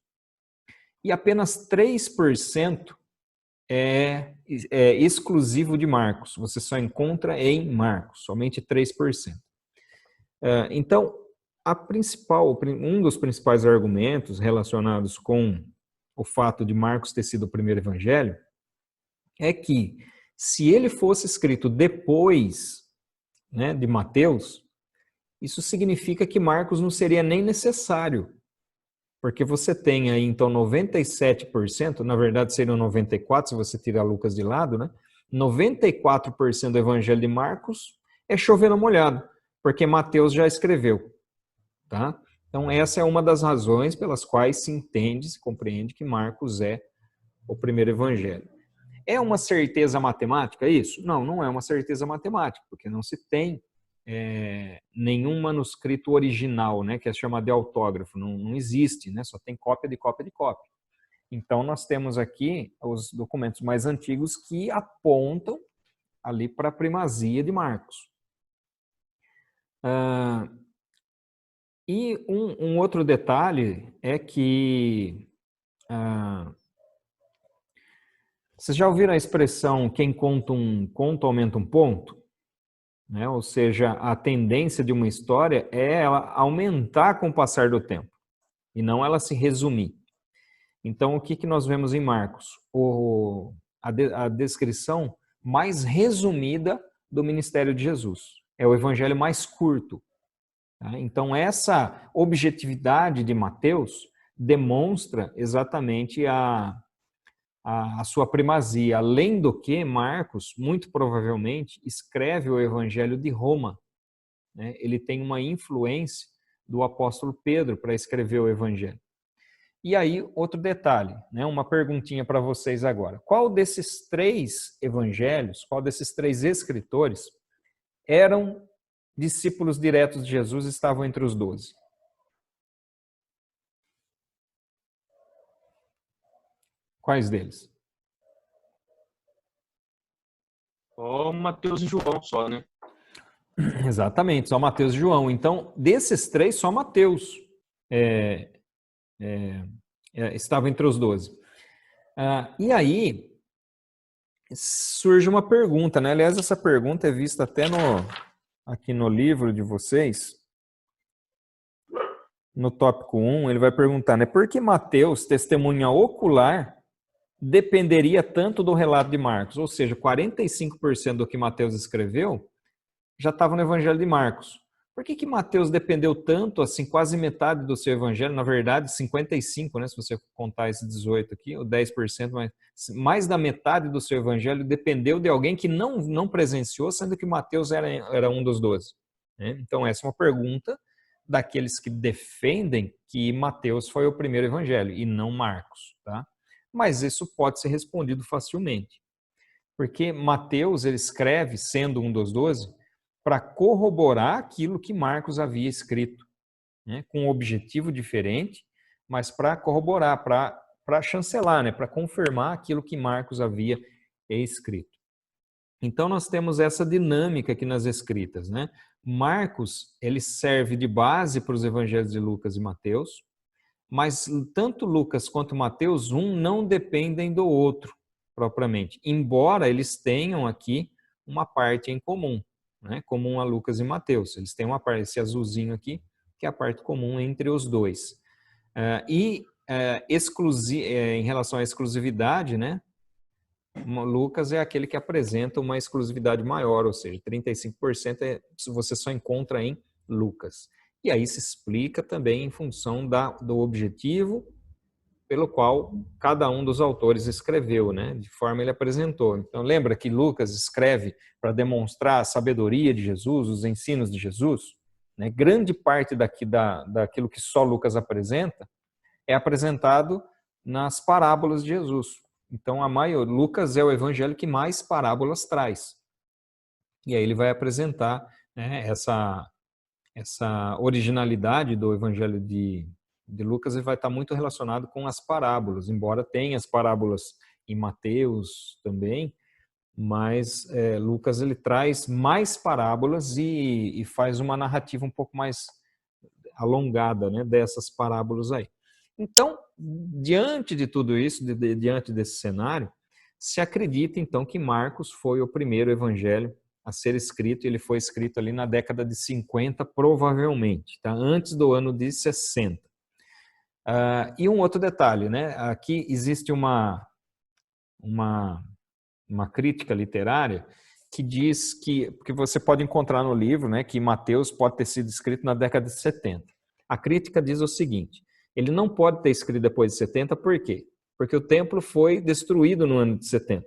E apenas 3% é exclusivo de Marcos. Você só encontra em Marcos, somente 3%. Então, um dos principais argumentos relacionados com o fato de Marcos ter sido o primeiro evangelho é que, se ele fosse escrito depois, né, de Mateus, isso significa que Marcos não seria nem necessário. Porque você tem aí, então, 97%, na verdade seriam 94% se você tirar Lucas de lado, né? 94% do evangelho de Marcos é chover no molhado, porque Mateus já escreveu, tá? Então, essa é uma das razões pelas quais se entende, se compreende que Marcos é o primeiro evangelho. É uma certeza matemática isso? Não, não é uma certeza matemática, porque não se tem nenhum manuscrito original, né, que é chamado de autógrafo, não existe, né, só tem cópia de cópia de cópia. Então, nós temos aqui os documentos mais antigos que apontam ali para a primazia de Marcos. E um outro detalhe é que vocês já ouviram a expressão quem conta um conto aumenta um ponto? Né? Ou seja, a tendência de uma história é ela aumentar com o passar do tempo e não ela se resumir. Então, o que nós vemos em Marcos? A descrição mais resumida do ministério de Jesus. É o evangelho mais curto. Tá? Então, essa objetividade de Mateus demonstra exatamente a sua primazia. Além do que, Marcos, muito provavelmente, escreve o evangelho de Roma. Né? Ele tem uma influência do apóstolo Pedro para escrever o evangelho. E aí, outro detalhe, né? Uma perguntinha para vocês agora. Qual desses 3 evangelhos, qual desses 3 escritores eram discípulos diretos de Jesus e estavam entre os 12? Quais deles? Só Mateus e João, só, né? Exatamente, só Mateus e João. Então, desses 3, só Mateus estava entre os 12. E aí, surge uma pergunta, né? Aliás, essa pergunta é vista até aqui no livro de vocês, no tópico 1, ele vai perguntar, né? Por que Mateus, testemunha ocular, dependeria tanto do relato de Marcos? Ou seja, 45% do que Mateus escreveu já estava no Evangelho de Marcos. Por que Mateus dependeu tanto, assim, quase metade do seu evangelho, na verdade 55%, né, se você contar esse 18 aqui, ou 10%, mas mais da metade do seu evangelho dependeu de alguém que não presenciou, sendo que Mateus era um dos 12. Né? Então essa é uma pergunta daqueles que defendem que Mateus foi o primeiro evangelho e não Marcos. Tá? Mas isso pode ser respondido facilmente. Porque Mateus, ele escreve, sendo um dos 12, para corroborar aquilo que Marcos havia escrito, né? Com um objetivo diferente, mas para corroborar, para chancelar, né? Para confirmar aquilo que Marcos havia escrito. Então, nós temos essa dinâmica aqui nas escritas. Né? Marcos, ele serve de base para os evangelhos de Lucas e Mateus, mas tanto Lucas quanto Mateus, um não dependem do outro, propriamente, embora eles tenham aqui uma parte em comum. Né, comum a Lucas e Mateus. Eles têm uma parte, esse azulzinho aqui, que é a parte comum entre os dois. Em relação à exclusividade, né, Lucas é aquele que apresenta uma exclusividade maior, ou seja, 35% você só encontra em Lucas. E aí se explica também em função do objetivo pelo qual cada um dos autores escreveu, né? De forma ele apresentou. Então, lembra que Lucas escreve para demonstrar a sabedoria de Jesus, os ensinos de Jesus? Né? Grande parte daquilo que só Lucas apresenta é apresentado nas parábolas de Jesus. Então, Lucas é o evangelho que mais parábolas traz. E aí ele vai apresentar, né, essa originalidade do evangelho de Lucas, ele vai estar muito relacionado com as parábolas, embora tenha as parábolas em Mateus também, mas Lucas ele traz mais parábolas e faz uma narrativa um pouco mais alongada, né, dessas parábolas aí. Então, diante de tudo isso, diante desse cenário, se acredita então que Marcos foi o primeiro evangelho a ser escrito, ele foi escrito ali na década de 50, provavelmente, tá? Antes do ano de 60. E um outro detalhe, né? Aqui existe uma crítica literária que diz que você pode encontrar no livro, né, que Mateus pode ter sido escrito na década de 70. A crítica diz o seguinte, ele não pode ter escrito depois de 70, por quê? Porque o templo foi destruído no ano de 70.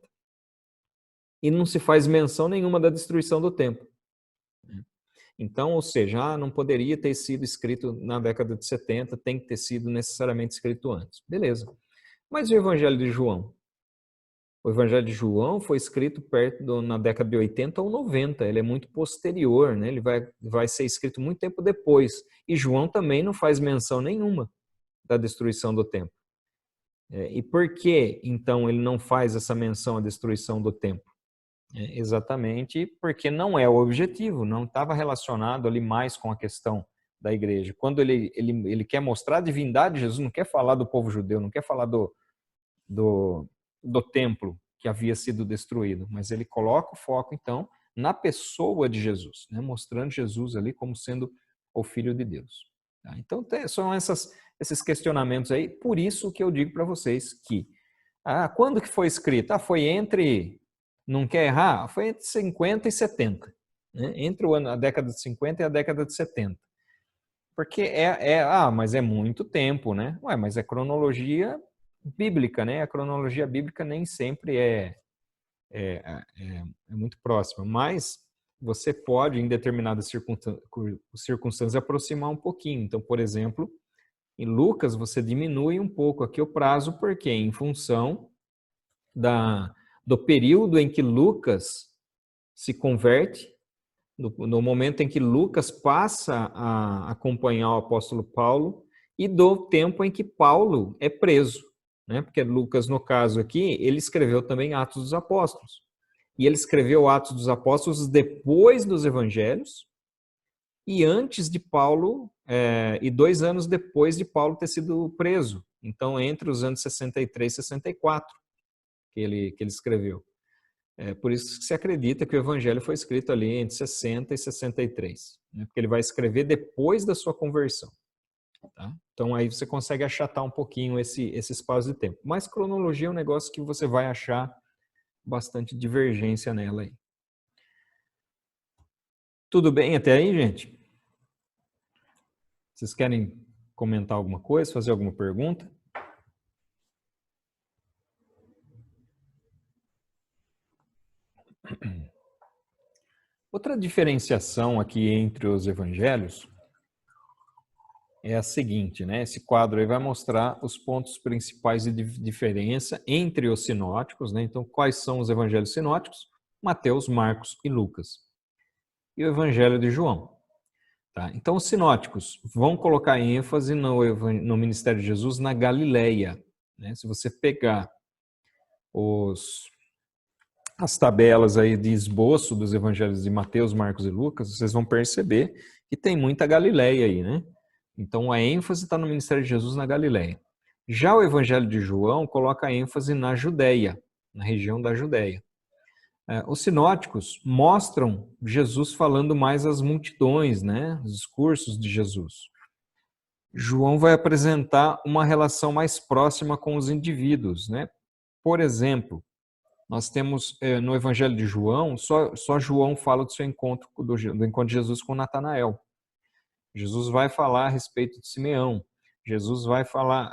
E não se faz menção nenhuma da destruição do templo. Então, ou seja, não poderia ter sido escrito na década de 70, tem que ter sido necessariamente escrito antes. Beleza. Mas o Evangelho de João? O Evangelho de João foi escrito na década de 80 ou 90, ele é muito posterior, né? Ele vai ser escrito muito tempo depois. E João também não faz menção nenhuma da destruição do templo. E por que, então, ele não faz essa menção à destruição do templo? Exatamente porque não é o objetivo, não estava relacionado ali mais com a questão da igreja. Quando ele quer mostrar a divindade de Jesus, não quer falar do povo judeu, não quer falar do templo que havia sido destruído, mas ele coloca o foco, então, na pessoa de Jesus, né? Mostrando Jesus ali como sendo o Filho de Deus. Tá? Então, são esses questionamentos aí, por isso que eu digo para vocês que, quando que foi escrito? Foi entre... Não quer errar? Foi entre 50 e 70. Né? Entre a década de 50 e a década de 70. Porque mas é muito tempo, né? Mas é cronologia bíblica, né? A cronologia bíblica nem sempre é muito próxima. Mas você pode, em determinadas circunstâncias, aproximar um pouquinho. Então, por exemplo, em Lucas, você diminui um pouco aqui o prazo, porque em função do período em que Lucas se converte, no momento em que Lucas passa a acompanhar o apóstolo Paulo e do tempo em que Paulo é preso, né? Porque Lucas, no caso aqui, ele escreveu também Atos dos Apóstolos. E ele escreveu Atos dos Apóstolos depois dos Evangelhos e antes de Paulo, e 2 anos depois de Paulo ter sido preso. Então, entre os anos 63 e 64 que ele escreveu. Por isso que se acredita que o Evangelho foi escrito ali entre 60 e 63, né? Porque ele vai escrever depois da sua conversão. Tá? Então aí você consegue achatar um pouquinho esse espaço de tempo. Mas cronologia é um negócio que você vai achar bastante divergência nela aí. Tudo bem até aí, gente? Vocês querem comentar alguma coisa, fazer alguma pergunta? Outra diferenciação aqui entre os evangelhos é a seguinte, né? Esse quadro aí vai mostrar os pontos principais de diferença entre os sinóticos, né? Então, quais são os evangelhos sinóticos? Mateus, Marcos e Lucas. E o evangelho de João. Tá? Então, os sinóticos vão colocar ênfase no ministério de Jesus na Galileia, né? Se você pegar as tabelas aí de esboço dos evangelhos de Mateus, Marcos e Lucas, vocês vão perceber que tem muita Galileia aí, né? Então, a ênfase está no ministério de Jesus na Galileia. Já o evangelho de João coloca ênfase na Judéia, na região da Judéia. Os sinóticos mostram Jesus falando mais às multidões, né? Os discursos de Jesus. João vai apresentar uma relação mais próxima com os indivíduos, né? Por exemplo, nós temos no Evangelho de João, só João fala do seu encontro, do encontro de Jesus com Natanael. Jesus vai falar a respeito de Simeão. João vai falar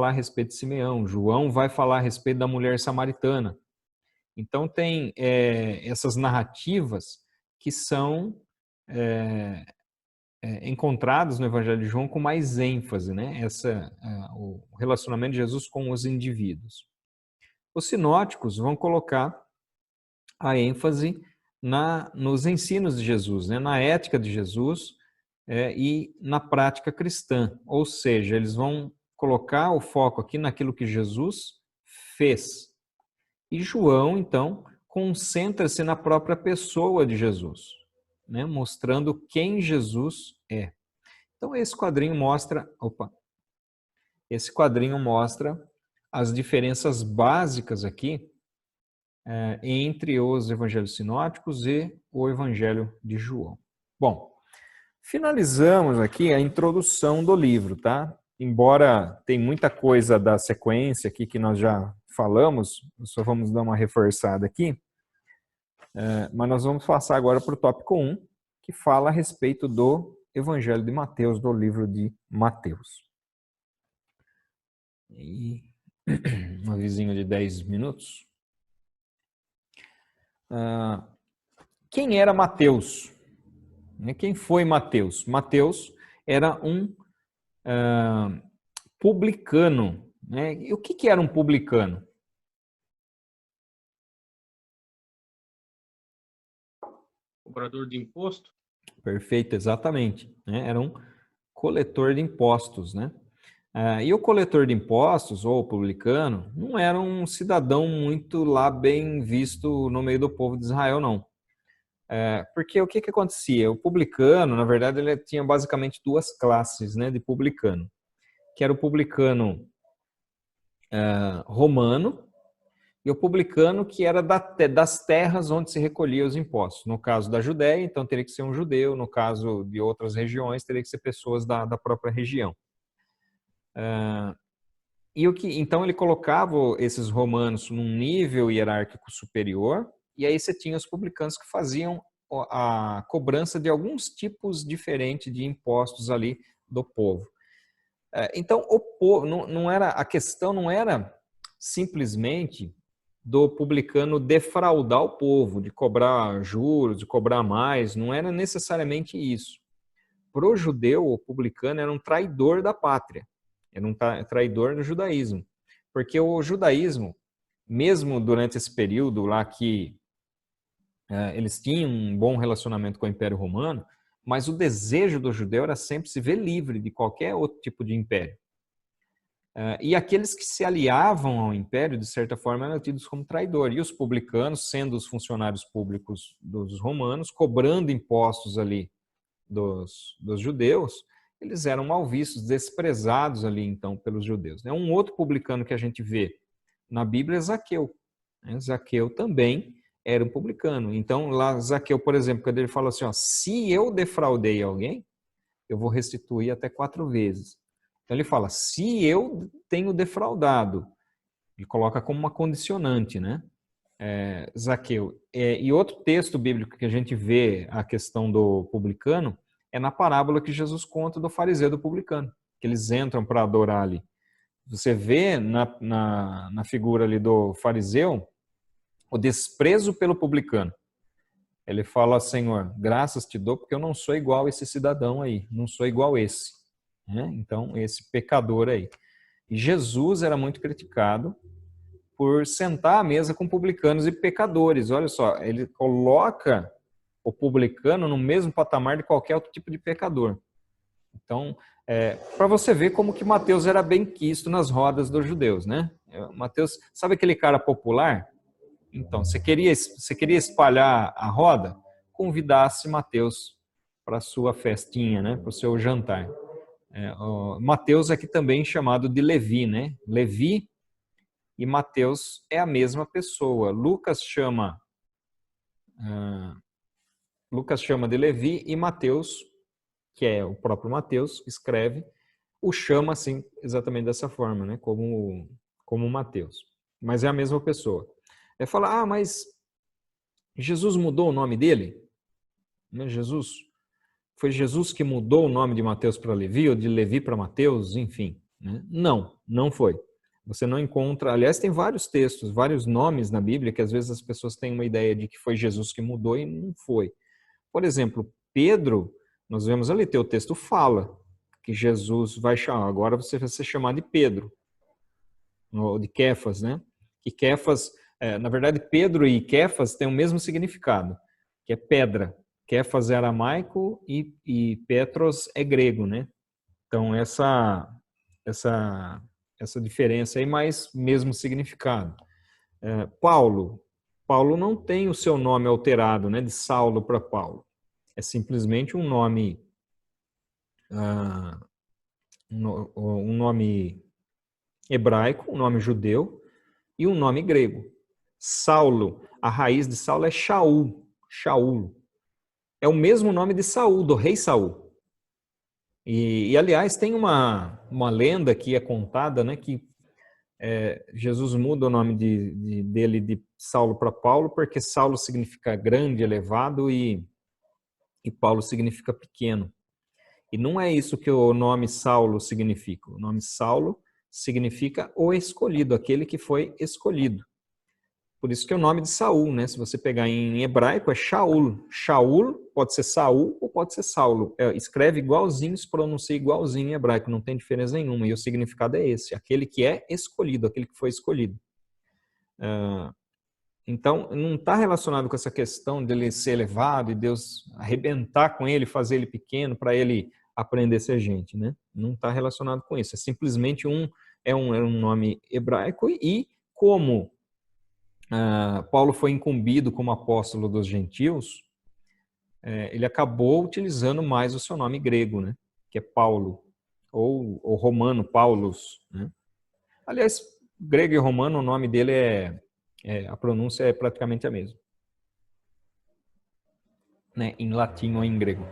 a respeito de Simeão. João vai falar a respeito da mulher samaritana. Então tem essas narrativas que são encontradas no Evangelho de João com mais ênfase, né? O relacionamento de Jesus com os indivíduos. Os sinóticos vão colocar a ênfase nos ensinos de Jesus, né? Na ética de Jesus e na prática cristã. Ou seja, eles vão colocar o foco aqui naquilo que Jesus fez. E João, então, concentra-se na própria pessoa de Jesus, né? Mostrando quem Jesus é. Então, esse quadrinho mostra as diferenças básicas aqui entre os evangelhos sinóticos e o evangelho de João. Bom, finalizamos aqui a introdução do livro, tá? Embora tem muita coisa da sequência aqui que nós já falamos, só vamos dar uma reforçada aqui, mas nós vamos passar agora para o tópico 1, que fala a respeito do Evangelho de Mateus, do livro de Mateus. E um avisinho de 10 minutos. Quem era Mateus? Quem foi Mateus? Mateus era um publicano. Né? E o que era um publicano? Cobrador de imposto? Perfeito, exatamente. Né? Era um coletor de impostos, né? E o coletor de impostos, ou publicano, não era um cidadão muito lá bem visto no meio do povo de Israel, não. Porque o que acontecia? O publicano, na verdade, ele tinha basicamente duas classes, né, de publicano, que era o publicano romano e o publicano que era das terras onde se recolhia os impostos. No caso da Judéia, então teria que ser um judeu, no caso de outras regiões, teria que ser pessoas da própria região. Então ele colocava esses romanos num nível hierárquico superior, e aí você tinha os publicanos que faziam a cobrança de alguns tipos diferentes de impostos ali do povo. Então o povo, não era, a questão não era simplesmente do publicano defraudar o povo, de cobrar juros, de cobrar mais, não era necessariamente isso. Para o judeu, o publicano era um traidor da pátria. Era um traidor do judaísmo. Porque o judaísmo, mesmo durante esse período lá que eles tinham um bom relacionamento com o Império Romano, mas o desejo do judeu era sempre se ver livre de qualquer outro tipo de império. E aqueles que se aliavam ao império, de certa forma, eram tidos como traidores. E os publicanos, sendo os funcionários públicos dos romanos, cobrando impostos ali dos judeus, eles eram mal vistos, desprezados ali, então, pelos judeus. Um outro publicano que a gente vê na Bíblia é Zaqueu. Zaqueu também era um publicano. Então, lá, Zaqueu, por exemplo, quando ele fala assim, se eu defraudei alguém, eu vou restituir até 4 vezes. Então, ele fala, se eu tenho defraudado, ele coloca como uma condicionante, né? Zaqueu. E outro texto bíblico que a gente vê a questão do publicano é na parábola que Jesus conta do fariseu e do publicano, que eles entram para adorar ali. Você vê na figura ali do fariseu o desprezo pelo publicano. Ele fala, Senhor, graças te dou porque eu não sou igual a esse cidadão aí, não sou igual esse. Então, esse pecador aí. E Jesus era muito criticado por sentar à mesa com publicanos e pecadores. Olha só, ele coloca o publicano no mesmo patamar de qualquer outro tipo de pecador. Então, para você ver como que Mateus era bem quisto nas rodas dos judeus, né? Mateus, sabe aquele cara popular? Então, você queria espalhar a roda? Convidasse Mateus para a sua festinha, né? Para o seu jantar. Mateus aqui também chamado de Levi, né? Levi e Mateus é a mesma pessoa. Lucas chama de Levi e Mateus, que é o próprio Mateus, escreve, o chama assim, exatamente dessa forma, né? Como Mateus. Mas é a mesma pessoa. Fala, mas Jesus mudou o nome dele? Foi Jesus que mudou o nome de Mateus para Levi, ou de Levi para Mateus, enfim. Né? Não foi. Você não encontra, aliás, tem vários textos, vários nomes na Bíblia que às vezes as pessoas têm uma ideia de que foi Jesus que mudou e não foi. Por exemplo, Pedro, nós vemos ali, o texto fala que Jesus vai chamar, agora você vai ser chamado de Pedro, ou de Kéfas, né? Que Kéfas, na verdade, Pedro e Kéfas têm o mesmo significado, que é pedra. Kéfas é aramaico e Petros é grego, né? Então, essa diferença aí, mas mesmo significado. Paulo não tem o seu nome alterado, né, de Saulo para Paulo. É simplesmente um nome hebraico, um nome judeu e um nome grego. Saulo, a raiz de Saulo é Shaul. É o mesmo nome de Saul, do rei Saul. E aliás, tem uma lenda que é contada, né, que Jesus muda o nome dele de Saulo para Paulo, porque Saulo significa grande, elevado, e Paulo significa pequeno. E não é isso que o nome Saulo significa. O nome Saulo significa o escolhido, aquele que foi escolhido. Por isso que é o nome de Saul, né? Se você pegar em hebraico, é Shaul. Shaul pode ser Saul ou pode ser Saulo. Escreve igualzinho, se pronuncia igualzinho em hebraico, não tem diferença nenhuma. E o significado é esse, aquele que é escolhido, aquele que foi escolhido. Então, não está relacionado com essa questão dele ser elevado e Deus arrebentar com ele, fazer ele pequeno para ele aprender a ser gente, né? Não está relacionado com isso. É simplesmente um nome hebraico e como Paulo foi incumbido como apóstolo dos gentios, ele acabou utilizando mais o seu nome grego, né? Que é Paulo, ou romano, Paulus, né? Aliás, grego e romano, o nome dele a pronúncia é praticamente a mesma, né? Em latim ou em grego.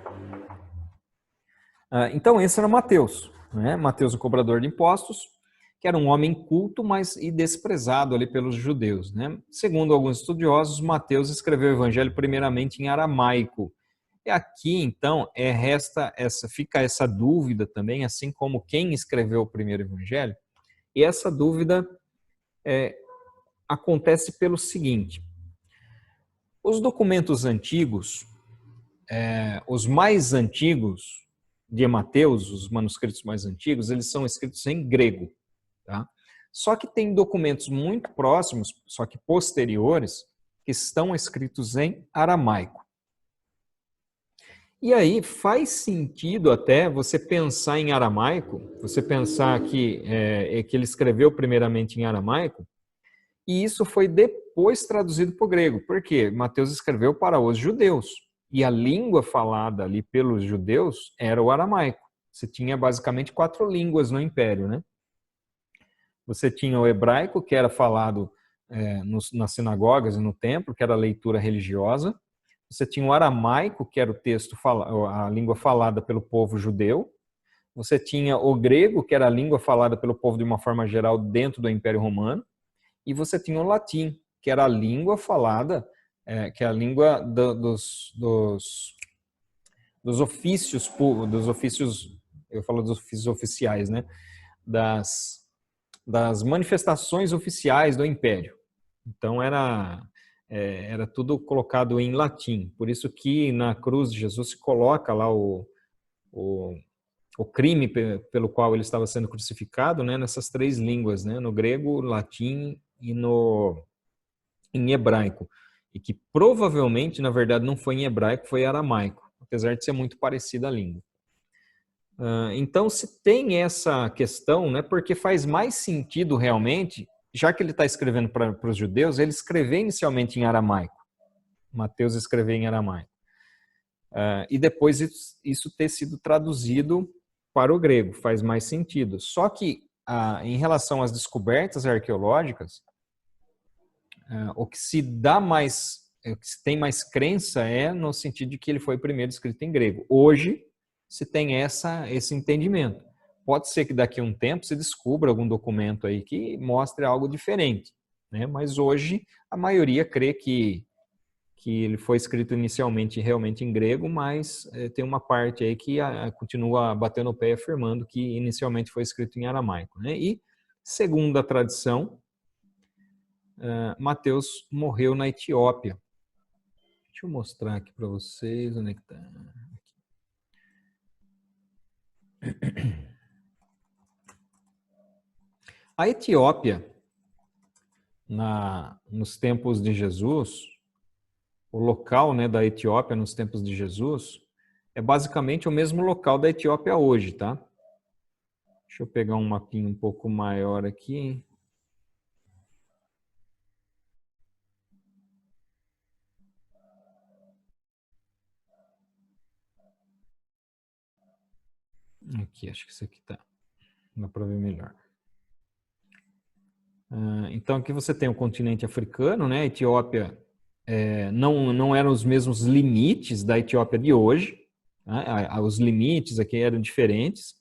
Então, esse era Mateus, né? Mateus, o cobrador de impostos, que era um homem culto, mas e desprezado ali pelos judeus, né? Segundo alguns estudiosos, Mateus escreveu o evangelho primeiramente em aramaico. E aqui, então, fica essa dúvida também, assim como quem escreveu o primeiro evangelho, e essa dúvida acontece pelo seguinte: os documentos antigos, os mais antigos de Mateus, os manuscritos mais antigos, eles são escritos em grego, tá? Só que tem documentos muito próximos, só que posteriores, que estão escritos em aramaico. E aí faz sentido até você pensar em aramaico, você pensar que ele escreveu primeiramente em aramaico, e isso foi depois traduzido para o grego. Por quê? Mateus escreveu para os judeus, e a língua falada ali pelos judeus era o aramaico. Você tinha basicamente 4 línguas no Império, né? Você tinha o hebraico, que era falado nas sinagogas e no templo, que era a leitura religiosa. Você tinha o aramaico, que era a língua falada pelo povo judeu. Você tinha o grego, que era a língua falada pelo povo de uma forma geral dentro do Império Romano. E você tinha o latim, que era a língua falada, que é a língua dos ofícios, eu falo dos ofícios oficiais, né? Das manifestações oficiais do Império. Então era tudo colocado em latim. Por isso que na cruz de Jesus se coloca lá o crime pelo qual ele estava sendo crucificado, né, nessas 3 línguas, né, no grego, latim e em hebraico. E que provavelmente, na verdade, não foi em hebraico, foi em aramaico, apesar de ser muito parecida a língua. Então, se tem essa questão, né, porque faz mais sentido realmente, já que ele está escrevendo para os judeus, ele escreveu inicialmente em aramaico. Mateus escreveu em aramaico. E depois isso ter sido traduzido para o grego, faz mais sentido. Só que, em relação às descobertas arqueológicas, o que se tem mais crença no sentido de que ele foi primeiro escrito em grego. Hoje, se tem esse entendimento. Pode ser que daqui a um tempo se descubra algum documento aí que mostre algo diferente, né? Mas hoje a maioria crê que ele foi escrito inicialmente realmente em grego, mas tem uma parte aí que continua batendo o pé e afirmando que inicialmente foi escrito em aramaico, né? E, segundo a tradição, Mateus morreu na Etiópia. Deixa eu mostrar aqui para vocês onde é que está. A Etiópia, nos tempos de Jesus, o local, né, da Etiópia nos tempos de Jesus, é basicamente o mesmo local da Etiópia hoje, tá? Deixa eu pegar um mapinha um pouco maior aqui. Aqui, acho que isso aqui tá. Dá para ver melhor. Então aqui você tem o continente africano, né? A Etiópia não eram os mesmos limites da Etiópia de hoje, né? Os limites aqui eram diferentes,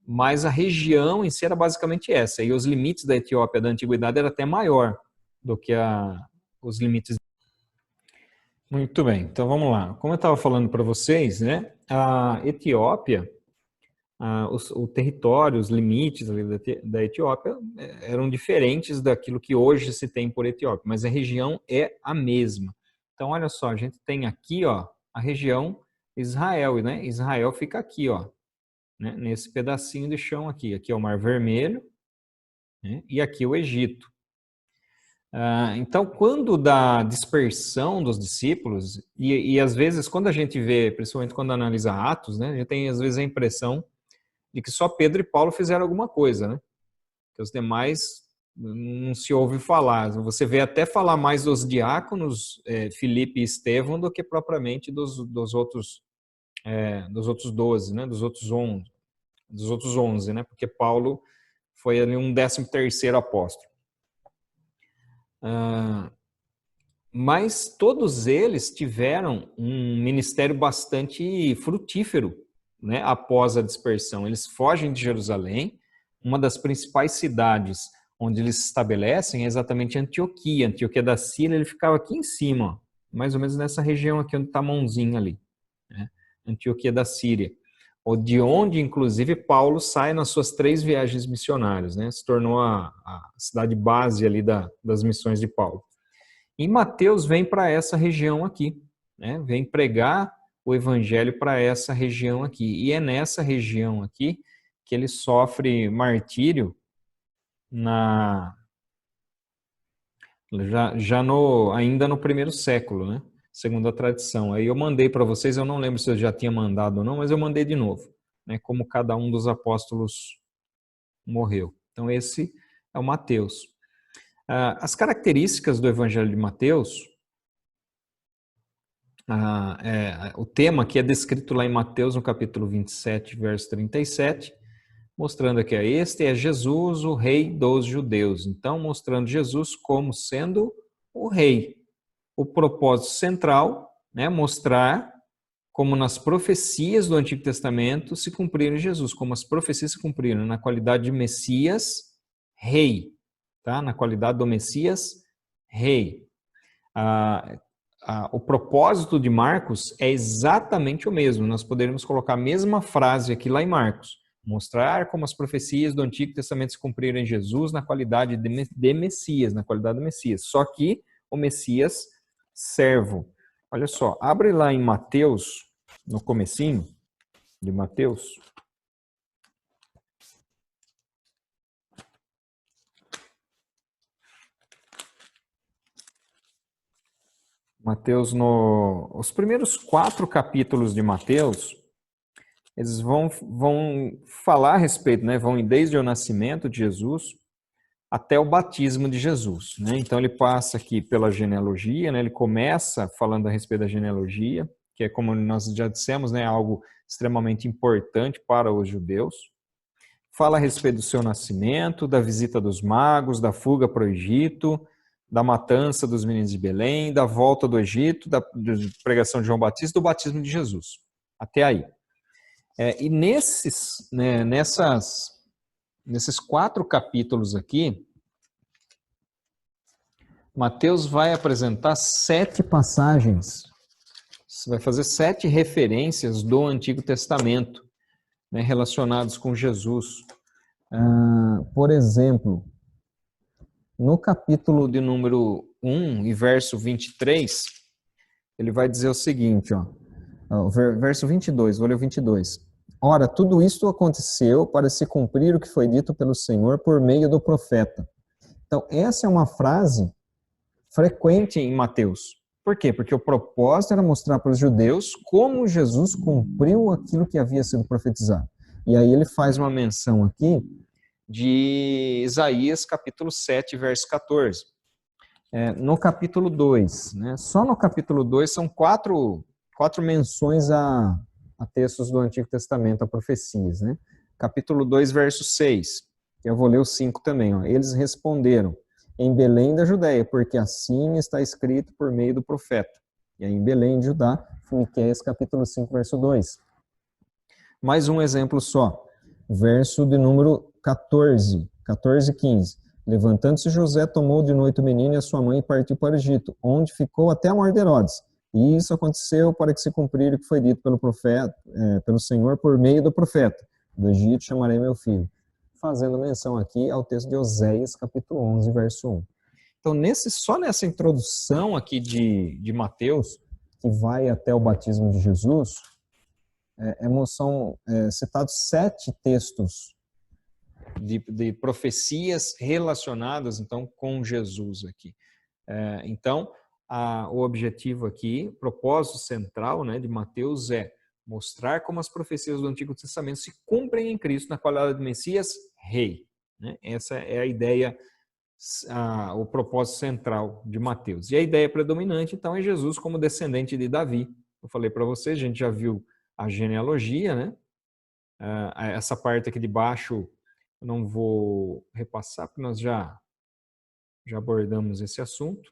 mas a região em si era basicamente essa. E os limites da Etiópia da antiguidade eram até maior do que os limites. Muito bem, então vamos lá. Como eu estava falando para vocês, né? A Etiópia o território, os limites ali da Etiópia eram diferentes daquilo que hoje se tem por Etiópia, mas a região é a mesma. Então, olha só, a gente tem aqui, ó, a região Israel, né? Israel fica aqui, ó, né? Nesse pedacinho de chão aqui. Aqui é o Mar Vermelho, né? E aqui o Egito. Então, quando da dispersão dos discípulos, e às vezes quando a gente vê, principalmente quando analisa Atos, né, a gente tem às vezes a impressão de que só Pedro e Paulo fizeram alguma coisa, né? Que os demais não se ouve falar. Você vê até falar mais dos diáconos, Filipe e Estevão, do que propriamente dos outros 12, né? Dos outros 11, né? Porque Paulo foi ali um 13º apóstolo. Mas todos eles tiveram um ministério bastante frutífero, né, após a dispersão. Eles fogem de Jerusalém, uma das principais cidades onde eles se estabelecem é exatamente Antioquia. Antioquia da Síria, ele ficava aqui em cima, ó, mais ou menos nessa região aqui onde está a mãozinha ali, né? Antioquia da Síria, de onde, inclusive, Paulo sai nas suas 3 viagens missionárias, né? Se tornou a cidade base ali das missões de Paulo. E Mateus vem para essa região aqui, né? Vem pregar o evangelho para essa região aqui. E é nessa região aqui que ele sofre martírio ainda no 1º século, né? Segundo a tradição. Aí eu mandei para vocês, eu não lembro se eu já tinha mandado ou não, mas eu mandei de novo, né? Como cada um dos apóstolos morreu. Então esse é o Mateus. As características do Evangelho de Mateus, o tema que é descrito lá em Mateus, no capítulo 27, verso 37, mostrando aqui, este é Jesus, o rei dos judeus. Então, mostrando Jesus como sendo o rei. O propósito central, né, mostrar como nas profecias do Antigo Testamento se cumpriram em Jesus, como as profecias se cumpriram na qualidade de Messias, rei. Tá? Na qualidade do Messias, rei. O propósito de Marcos é exatamente o mesmo. Nós poderíamos colocar a mesma frase aqui lá em Marcos. Mostrar como as profecias do Antigo Testamento se cumpriram em Jesus na qualidade de Messias, na qualidade do Messias. Só que o Messias servo. Olha só, abre lá em Mateus, no comecinho de Mateus. Mateus, os primeiros 4 capítulos de Mateus, eles vão falar a respeito, né? Vão desde o nascimento de Jesus até o batismo de Jesus, né? Então ele passa aqui pela genealogia, né? Ele começa falando a respeito da genealogia, que é, como nós já dissemos, né, algo extremamente importante para os judeus. Fala a respeito do seu nascimento, da visita dos magos, da fuga para o Egito, da matança dos meninos de Belém, da volta do Egito, da pregação de João Batista, do batismo de Jesus. Até aí. E nesses 4 capítulos aqui, Mateus vai apresentar 7 passagens. Vai fazer 7 referências do Antigo Testamento, né, relacionados com Jesus. Por exemplo, no capítulo de número 1 e verso 23, ele vai dizer o seguinte, verso 22, vou ler o 22. Ora, tudo isto aconteceu para se cumprir o que foi dito pelo Senhor por meio do profeta. Então, essa é uma frase frequente em Mateus. Por quê? Porque o propósito era mostrar para os judeus como Jesus cumpriu aquilo que havia sido profetizado. E aí ele faz uma menção aqui de Isaías, capítulo 7, verso 14. No capítulo 2, né? Só no capítulo 2 são 4 menções a textos do Antigo Testamento, a profecias, né? Capítulo 2, verso 6. Eu vou ler o 5 também. Eles responderam, em Belém da Judéia, porque assim está escrito por meio do profeta. E aí em Belém de Judá, Miqueias, capítulo 5, verso 2. Mais um exemplo só. Verso de número 14, 15. Levantando-se José, tomou de noite o menino e a sua mãe e partiu para o Egito, onde ficou até a morte de Herodes. E isso aconteceu para que se cumprir o que foi dito pelo profeta, pelo Senhor por meio do profeta. Do Egito chamarei meu filho. Fazendo menção aqui ao texto de Oséias, capítulo 11, verso 1. Então, só nessa introdução aqui de Mateus, que vai até o batismo de Jesus, são citados 7 textos de profecias relacionadas, então, com Jesus aqui. Então, o objetivo aqui, o propósito central, né, de Mateus é mostrar como as profecias do Antigo Testamento se cumprem em Cristo na qualidade de Messias, Rei. Né? Essa é a ideia, o propósito central de Mateus. E a ideia predominante, então, é Jesus como descendente de Davi. Eu falei para vocês, a gente já viu a genealogia, né? Essa parte aqui de baixo eu não vou repassar, porque nós já abordamos esse assunto.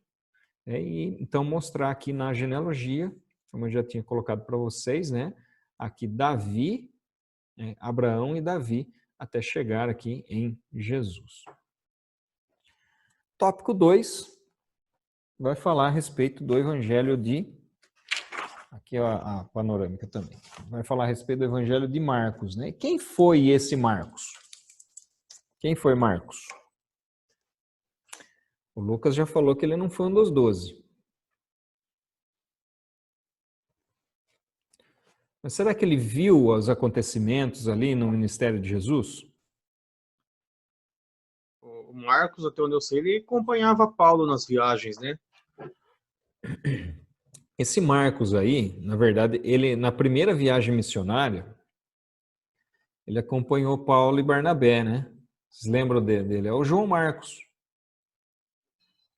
E então mostrar aqui na genealogia, como eu já tinha colocado para vocês, né? Aqui Davi, Abraão e Davi, até chegar aqui em Jesus. Tópico 2 vai falar a respeito do Evangelho de... Aqui a panorâmica também. Vai falar a respeito do Evangelho de Marcos, né? Quem foi esse Marcos? Quem foi Marcos? O Lucas já falou que ele não foi um dos 12. Mas será que ele viu os acontecimentos ali no ministério de Jesus? O Marcos, até onde eu sei, ele acompanhava Paulo nas viagens, né? Esse Marcos aí, na verdade, ele na primeira viagem missionária, ele acompanhou Paulo e Barnabé, né? Vocês lembram dele? É o João Marcos.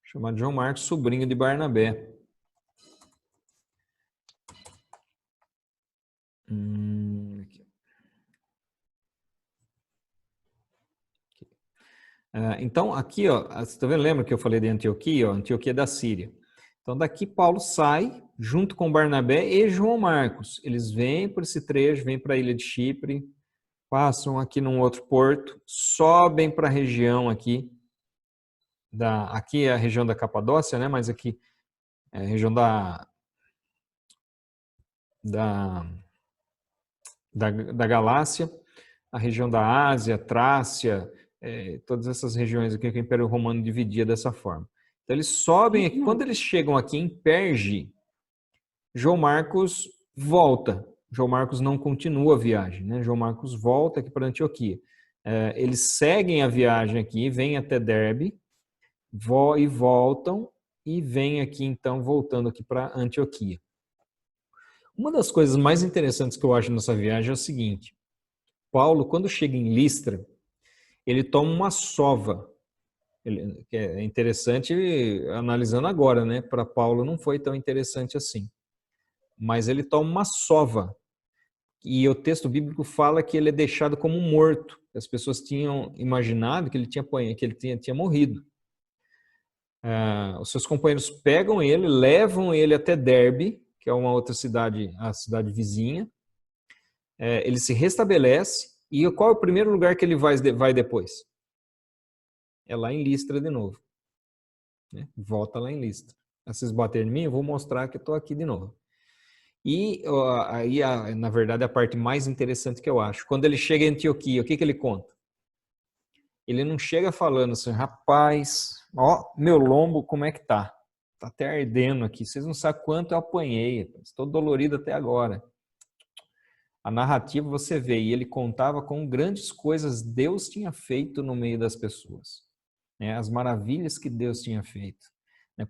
Chamado João Marcos, sobrinho de Barnabé. Aqui. Então, aqui, ó, você tá vendo? Lembra que eu falei de Antioquia? Ó, Antioquia da Síria. Então, daqui Paulo sai, junto com Barnabé e João Marcos. Eles vêm por esse trecho, vêm para a ilha de Chipre, passam aqui num outro porto, sobem para a região aqui, aqui é a região da Capadócia, né? Mas aqui é a região da Galácia, a região da Ásia, Trácia, todas essas regiões aqui que o Império Romano dividia dessa forma. Então eles sobem aqui, quando eles chegam aqui em Perge, João Marcos volta. João Marcos não continua a viagem, né? João Marcos volta aqui para Antioquia. Eles seguem a viagem aqui, vêm até Derbe, e voltam, e vêm aqui então, voltando aqui para Antioquia. Uma das coisas mais interessantes que eu acho nessa viagem é o seguinte: Paulo, quando chega em Listra, ele toma uma sova. É interessante analisando agora, né? Para Paulo não foi tão interessante assim. Mas ele toma uma sova. E o texto bíblico fala que ele é deixado como morto. As pessoas tinham imaginado que ele tinha morrido. Os seus companheiros pegam ele, levam ele até Derbe, que é uma outra cidade, a cidade vizinha. Ele se restabelece. E qual é o primeiro lugar que ele vai depois? É lá em Listra de novo. Né? Volta lá em Listra. Vocês baterem em mim, eu vou mostrar que eu estou aqui de novo. E aí, na verdade, a parte mais interessante que eu acho. Quando ele chega em Antioquia, o que ele conta? Ele não chega falando assim, rapaz, ó, meu lombo, como é que tá? Tá até ardendo aqui. Vocês não sabem quanto eu apanhei. Estou dolorido até agora. A narrativa você vê, e ele contava com grandes coisas Deus tinha feito no meio das pessoas. Né? As maravilhas que Deus tinha feito.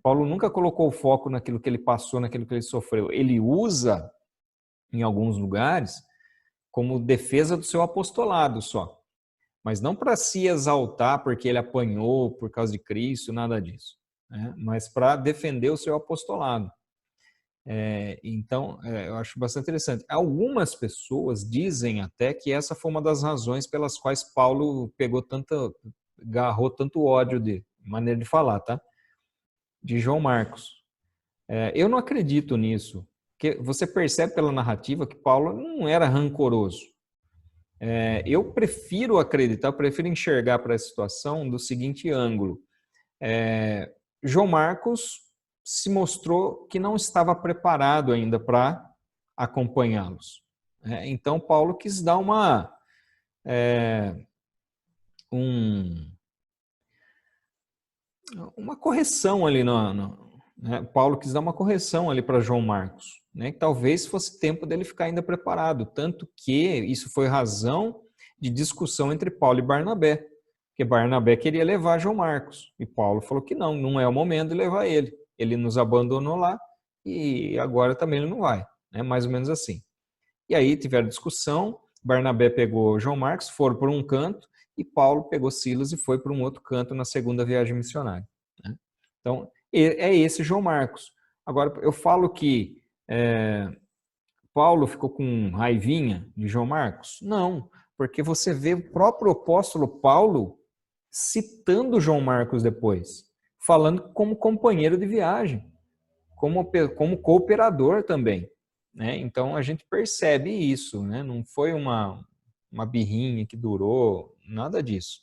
Paulo nunca colocou o foco naquilo que ele passou, naquilo que ele sofreu. Ele usa, em alguns lugares, como defesa do seu apostolado só. Mas não para se exaltar porque ele apanhou por causa de Cristo, nada disso. Né? Mas para defender o seu apostolado. Então, eu acho bastante interessante. Algumas pessoas dizem até que essa foi uma das razões pelas quais Paulo agarrou tanto ódio de maneira de falar, tá? De João Marcos. Eu não acredito nisso, porque você percebe pela narrativa que Paulo não era rancoroso. Eu prefiro acreditar, eu prefiro enxergar para essa situação do seguinte ângulo. João Marcos se mostrou que não estava preparado ainda para acompanhá-los. Então Paulo quis dar uma correção ali, né? Paulo quis dar uma correção ali para João Marcos, né? Que talvez fosse tempo dele ficar ainda preparado, tanto que isso foi razão de discussão entre Paulo e Barnabé, porque Barnabé queria levar João Marcos, e Paulo falou que não é o momento de levar ele, ele nos abandonou lá, e agora também ele não vai, né? Mais ou menos assim. E aí tiveram discussão, Barnabé pegou João Marcos, foram por um canto, e Paulo pegou Silas e foi para um outro canto na segunda viagem missionária, né? Então, é esse João Marcos. Agora, eu falo que Paulo ficou com raivinha de João Marcos? Não, porque você vê o próprio apóstolo Paulo citando João Marcos depois, falando como companheiro de viagem, como cooperador também, né? Então a gente percebe isso, né? Não foi uma birrinha que durou, nada disso.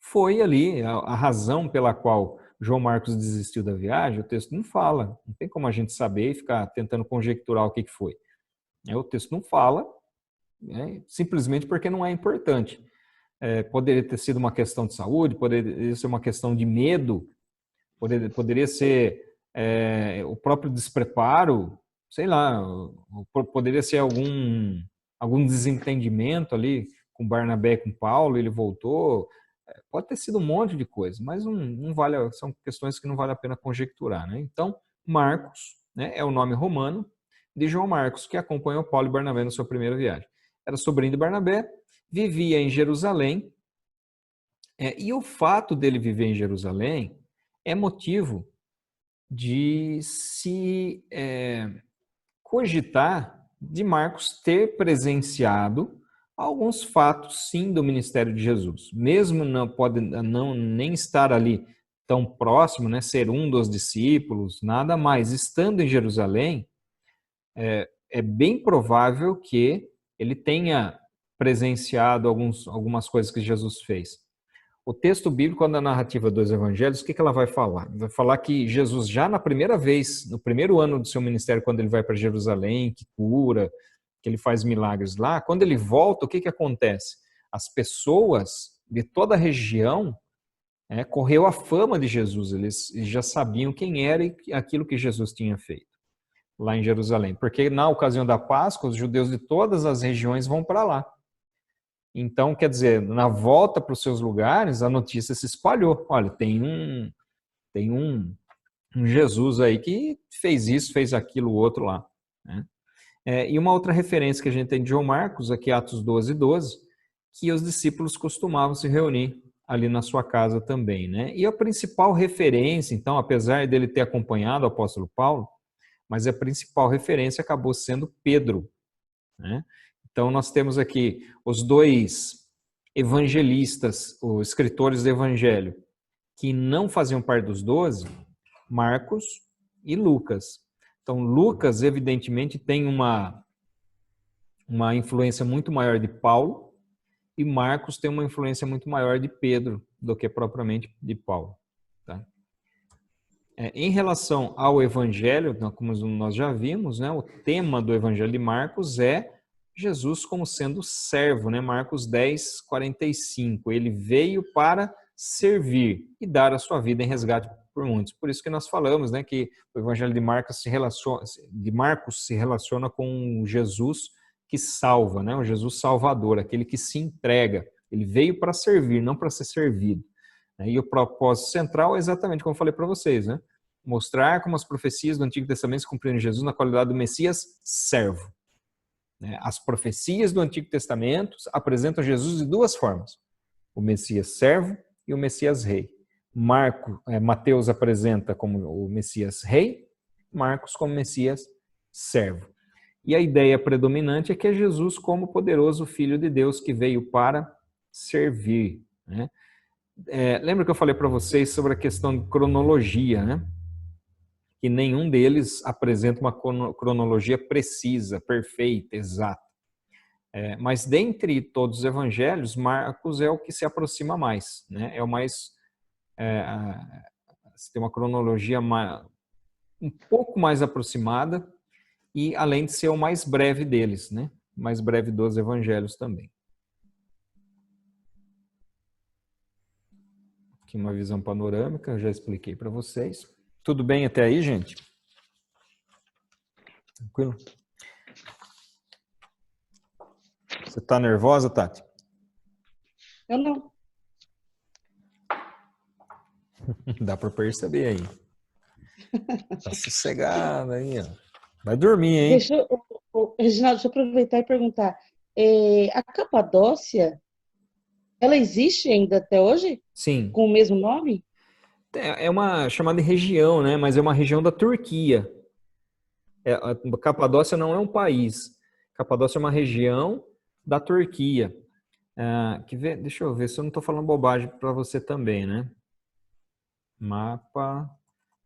Foi ali a razão pela qual João Marcos desistiu da viagem, o texto não fala, não tem como a gente saber e ficar tentando conjecturar o que foi. O texto não fala, né? Simplesmente porque não é importante. Poderia ter sido uma questão de saúde, poderia ser uma questão de medo, poderia ser o próprio despreparo, sei lá, poderia ser algum desentendimento ali com Barnabé e com Paulo, ele voltou, pode ter sido um monte de coisa, mas não vale, são questões que não vale a pena conjecturar, né? Então, Marcos, né, é o nome romano de João Marcos, que acompanhou Paulo e Barnabé na sua primeira viagem. Era sobrinho de Barnabé, vivia em Jerusalém, e o fato dele viver em Jerusalém é motivo de se cogitar de Marcos ter presenciado alguns fatos, sim, do ministério de Jesus. Mesmo não pode nem estar ali tão próximo, né, ser um dos discípulos, nada mais. Estando em Jerusalém, é bem provável que ele tenha presenciado algumas coisas que Jesus fez. O texto bíblico, na narrativa dos evangelhos, o que ela vai falar? Vai falar que Jesus, já na primeira vez, no primeiro ano do seu ministério, quando ele vai para Jerusalém, que cura, que ele faz milagres lá, quando ele volta, o que acontece? As pessoas de toda a região correu a fama de Jesus, eles já sabiam quem era e aquilo que Jesus tinha feito lá em Jerusalém, porque na ocasião da Páscoa, os judeus de todas as regiões vão para lá. Então, quer dizer, na volta para os seus lugares, a notícia se espalhou. Olha, tem um Jesus aí que fez isso, fez aquilo, o outro lá, né? E uma outra referência que a gente tem de João Marcos, aqui Atos 12:12, que os discípulos costumavam se reunir ali na sua casa também, né? E a principal referência, então, apesar dele ter acompanhado o apóstolo Paulo, mas a principal referência acabou sendo Pedro, né? Então, nós temos aqui os dois evangelistas, os escritores do evangelho, que não faziam parte dos 12, Marcos e Lucas. Então, Lucas, evidentemente, tem uma influência muito maior de Paulo, e Marcos tem uma influência muito maior de Pedro do que propriamente de Paulo, tá? Em relação ao evangelho, como nós já vimos, né, o tema do evangelho de Marcos é Jesus como sendo servo, né? Marcos 10:45. Ele veio para servir e dar a sua vida em resgate por muitos. Por isso que nós falamos, né, que o evangelho de Marcos se relaciona com Jesus que salva, né? O Jesus salvador, aquele que se entrega. Ele veio para servir, não para ser servido. E o propósito central é exatamente como eu falei para vocês, né? Mostrar como as profecias do Antigo Testamento se cumpriram em Jesus na qualidade do Messias servo. As profecias do Antigo Testamento apresentam Jesus de duas formas: o Messias servo e o Messias rei. Mateus apresenta como o Messias rei, Marcos como Messias servo. E a ideia predominante é que é Jesus como poderoso Filho de Deus que veio para servir, né? Lembra que eu falei para vocês sobre a questão de cronologia, né? Que nenhum deles apresenta uma cronologia precisa, perfeita, exata. Mas dentre todos os evangelhos, Marcos é o que se aproxima mais, né? É o mais... tem uma cronologia um pouco mais aproximada e além de ser o mais breve deles, né? Mais breve dos evangelhos também. Aqui uma visão panorâmica, eu já expliquei para vocês. Tudo bem até aí, gente? Tranquilo? Você está nervosa, Tati? Eu não. Dá para perceber aí. Tá sossegada aí, ó. Vai dormir, hein? Reginaldo, deixa eu aproveitar e perguntar. A Capadócia, ela existe ainda até hoje? Sim. Com o mesmo nome? É uma chamada de região, né? Mas é uma região da Turquia. A Capadócia não é um país. Capadócia é uma região da Turquia. Deixa eu ver se eu não estou falando bobagem para você também, né? Mapa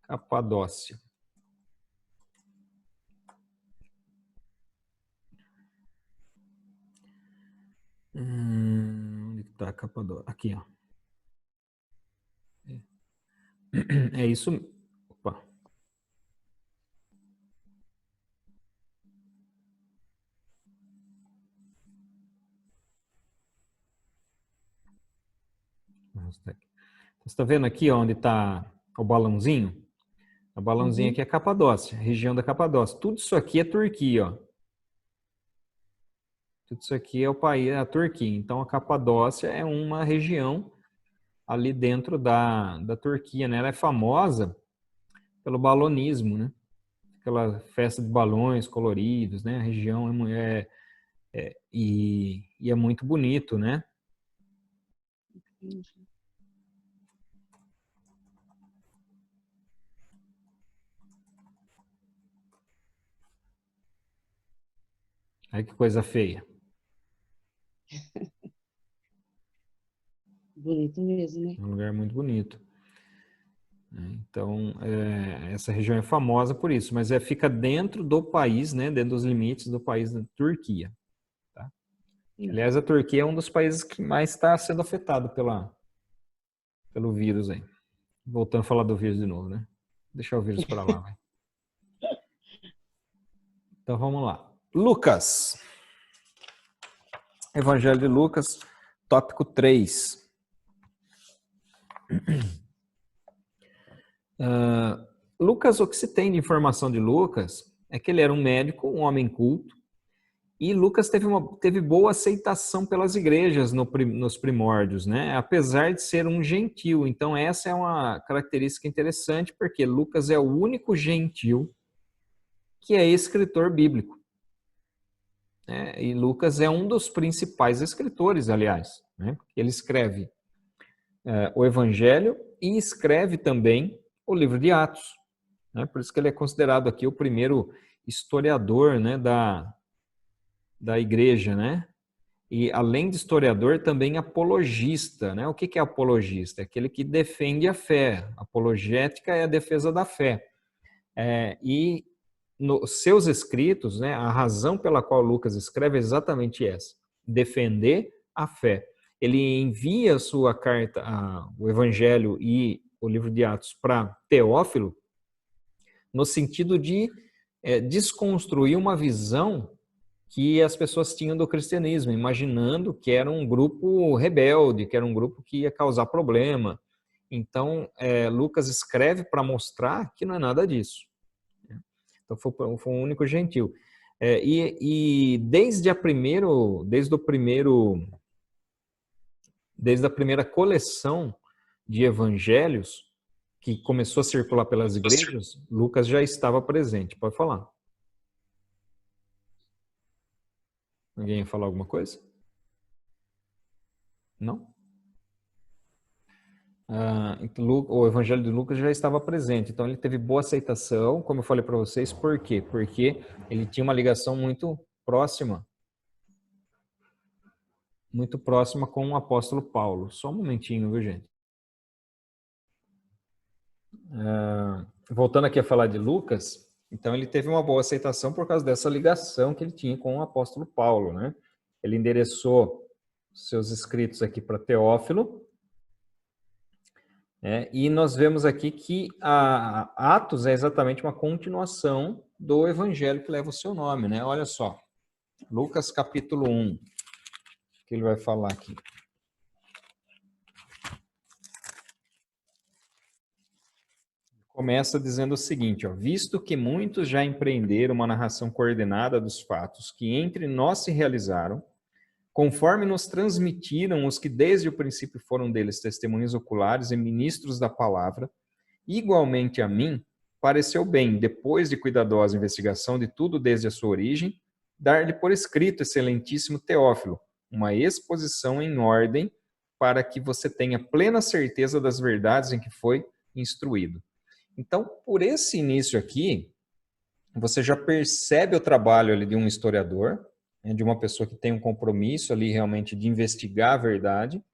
Capadócia. Onde está a Capadócia? Aqui, ó. É isso. Opa. Você está vendo aqui onde está o balãozinho? O balãozinho aqui é Capadócia, região da Capadócia. Tudo isso aqui é Turquia, ó. Tudo isso aqui é o país, é a Turquia. Então a Capadócia é uma região ali dentro da Turquia, né? Ela é famosa pelo balonismo, né? Aquela festa de balões coloridos, né? A região é muito bonito, né? Aí que coisa feia. Bonito mesmo, né? É um lugar muito bonito. Então, essa região é famosa por isso, mas fica dentro do país, né? Dentro dos limites do país da Turquia. Tá? Aliás, a Turquia é um dos países que mais está sendo afetado pelo vírus aí. Voltando a falar do vírus de novo, né? Deixar o vírus para lá, vai. Então, vamos lá. Lucas. Evangelho de Lucas, tópico 3. Lucas, o que se tem de informação de Lucas é que ele era um médico, um homem culto, e Lucas teve boa aceitação pelas igrejas nos primórdios, né? Apesar de ser um gentil. Então, essa é uma característica interessante, porque Lucas é o único gentil que é escritor bíblico. E Lucas é um dos principais escritores, aliás. Né? Ele escreve o Evangelho e escreve também o livro de Atos. Né? Por isso que ele é considerado aqui o primeiro historiador, né, da igreja, né? E além de historiador, também apologista, né? O que é apologista? É aquele que defende a fé. Apologética é a defesa da fé. E nos seus escritos, né, a razão pela qual Lucas escreve é exatamente essa: defender a fé. Ele envia a sua carta, o Evangelho e o livro de Atos para Teófilo, no sentido de desconstruir uma visão que as pessoas tinham do cristianismo, imaginando que era um grupo rebelde, que era um grupo que ia causar problema. Então, Lucas escreve para mostrar que não é nada disso. Então, foi um único gentil. Desde a primeira coleção de evangelhos que começou a circular pelas igrejas, Lucas já estava presente. Pode falar. Alguém ia falar alguma coisa? Não? O Evangelho de Lucas já estava presente, então ele teve boa aceitação, como eu falei para vocês. Por quê? Porque ele tinha uma ligação muito próxima com o apóstolo Paulo. Só um momentinho, viu, gente? Voltando aqui a falar de Lucas, então ele teve uma boa aceitação por causa dessa ligação que ele tinha com o apóstolo Paulo, né? Ele endereçou seus escritos aqui para Teófilo, e nós vemos aqui que Atos é exatamente uma continuação do evangelho que leva o seu nome, né? Olha só, Lucas capítulo 1, que ele vai falar aqui. começa dizendo o seguinte, ó, visto que muitos já empreenderam uma narração coordenada dos fatos que entre nós se realizaram, conforme nos transmitiram os que desde o princípio foram deles testemunhas oculares e ministros da palavra, igualmente a mim, pareceu bem, depois de cuidadosa investigação de tudo desde a sua origem, dar-lhe por escrito, excelentíssimo Teófilo, uma exposição em ordem para que você tenha plena certeza das verdades em que foi instruído. Então, por esse início aqui, você já percebe o trabalho ali de um historiador, né, de uma pessoa que tem um compromisso ali realmente de investigar a verdade.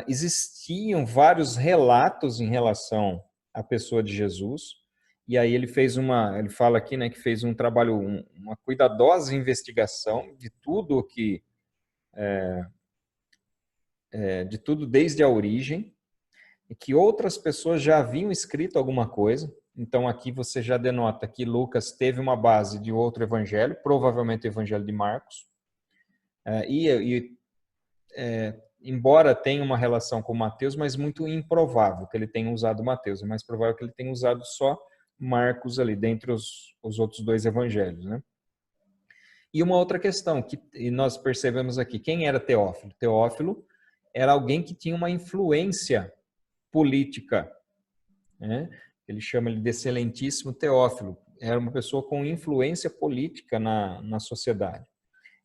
Existiam vários relatos em relação à pessoa de Jesus, e aí ele fala aqui, né, que fez um trabalho, uma cuidadosa investigação de tudo o que, de tudo desde a origem, e que outras pessoas já haviam escrito alguma coisa. Então aqui você já denota que Lucas teve uma base de outro evangelho, provavelmente o evangelho de Marcos, embora tenha uma relação com Mateus, mas muito improvável que ele tenha usado Mateus. É mais provável que ele tenha usado só Marcos ali, dentre os outros dois evangelhos, né? E uma outra questão que nós percebemos aqui, quem era Teófilo? Teófilo era alguém que tinha uma influência política, né? Ele chama ele de excelentíssimo Teófilo. Era uma pessoa com influência política na sociedade.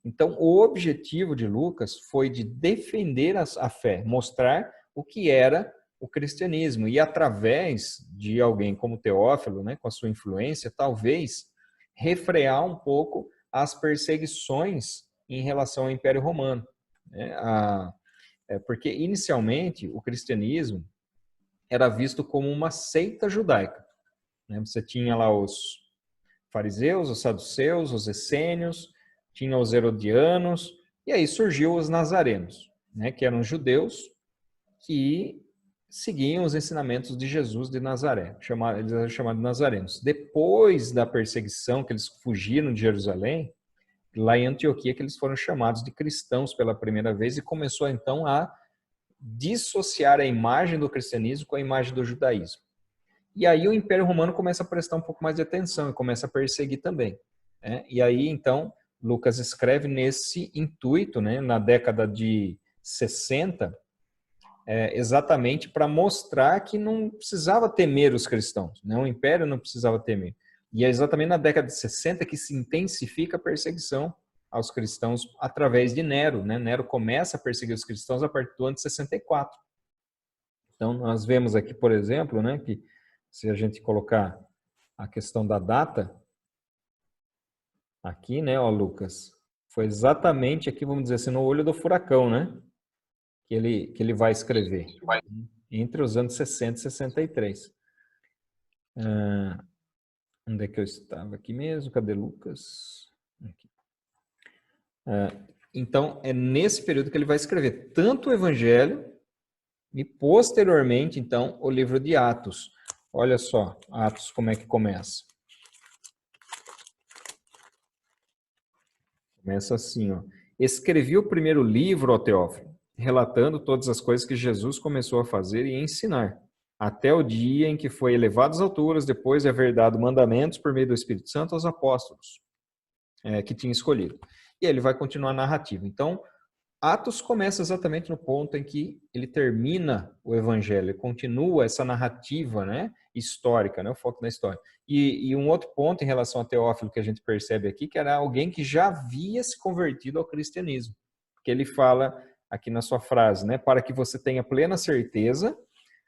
Então, o objetivo de Lucas foi de defender a fé, mostrar o que era o cristianismo. E através de alguém como Teófilo, né, com a sua influência, talvez refrear um pouco as perseguições em relação ao Império Romano, né? Porque, inicialmente, o cristianismo era visto como uma seita judaica, né? Você tinha lá os fariseus, os saduceus, os essênios, tinha os herodianos, e aí surgiu os nazarenos, né, que eram judeus que seguiam os ensinamentos de Jesus de Nazaré. Eles eram chamados de nazarenos. Depois da perseguição, que eles fugiram de Jerusalém, lá em Antioquia que eles foram chamados de cristãos pela primeira vez e começou então a dissociar a imagem do cristianismo com a imagem do judaísmo. E aí o Império Romano começa a prestar um pouco mais de atenção e começa a perseguir também, né? E aí então Lucas escreve nesse intuito, né, na década de 60, exatamente para mostrar que não precisava temer os cristãos, né? O Império não precisava temer. E é exatamente na década de 60 que se intensifica a perseguição aos cristãos através de Nero, né? Nero começa a perseguir os cristãos a partir do ano de 64. Então, nós vemos aqui, por exemplo, né, que se a gente colocar a questão da data, aqui, né, ó, Lucas, foi exatamente aqui, vamos dizer assim, no olho do furacão, né, que ele vai escrever, entre os anos 60 e 63. Onde é que eu estava aqui mesmo? Cadê Lucas? Aqui. Então, é nesse período que ele vai escrever tanto o Evangelho e, posteriormente, então, o livro de Atos. Olha só, Atos, como é que começa. Começa assim, ó. Escrevi o primeiro livro, ó Teófilo, relatando todas as coisas que Jesus começou a fazer e ensinar, até o dia em que foi elevado às alturas, depois de haver dado mandamentos por meio do Espírito Santo aos apóstolos que tinha escolhido. E aí ele vai continuar a narrativa. Então, Atos começa exatamente no ponto em que ele termina o Evangelho, ele continua essa narrativa, né, histórica, né, o foco da história. E um outro ponto em relação a Teófilo que a gente percebe aqui, que era alguém que já havia se convertido ao cristianismo. Porque ele fala aqui na sua frase, né, para que você tenha plena certeza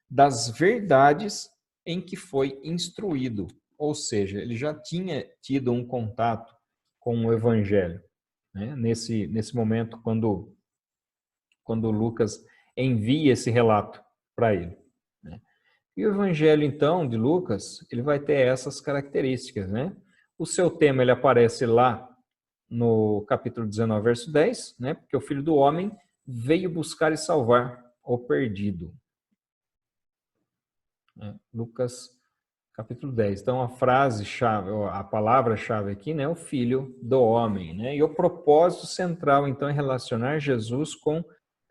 das verdades em que foi instruído. Ou seja, ele já tinha tido um contato com o Evangelho, né, nesse momento, quando Lucas envia esse relato para ele, né? E o Evangelho, então, de Lucas, ele vai ter essas características, né? O seu tema, ele aparece lá no capítulo 19, verso 10, né? Porque o Filho do Homem veio buscar e salvar o perdido. Lucas, capítulo 10. Então, a frase-chave, a palavra-chave aqui, né? O Filho do Homem, né? E o propósito central, então, é relacionar Jesus com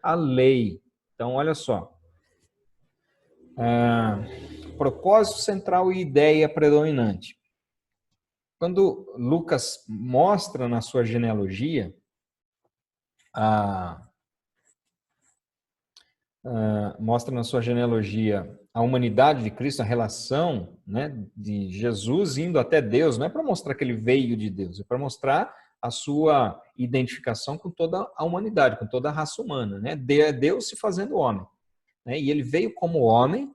a lei. Então, olha só. propósito central e ideia predominante. Quando Lucas mostra na sua genealogia a humanidade de Cristo, a relação, né, de Jesus indo até Deus, não é para mostrar que ele veio de Deus, é para mostrar a sua identificação com toda a humanidade, com toda a raça humana, né? Deus se fazendo homem, né? E ele veio como homem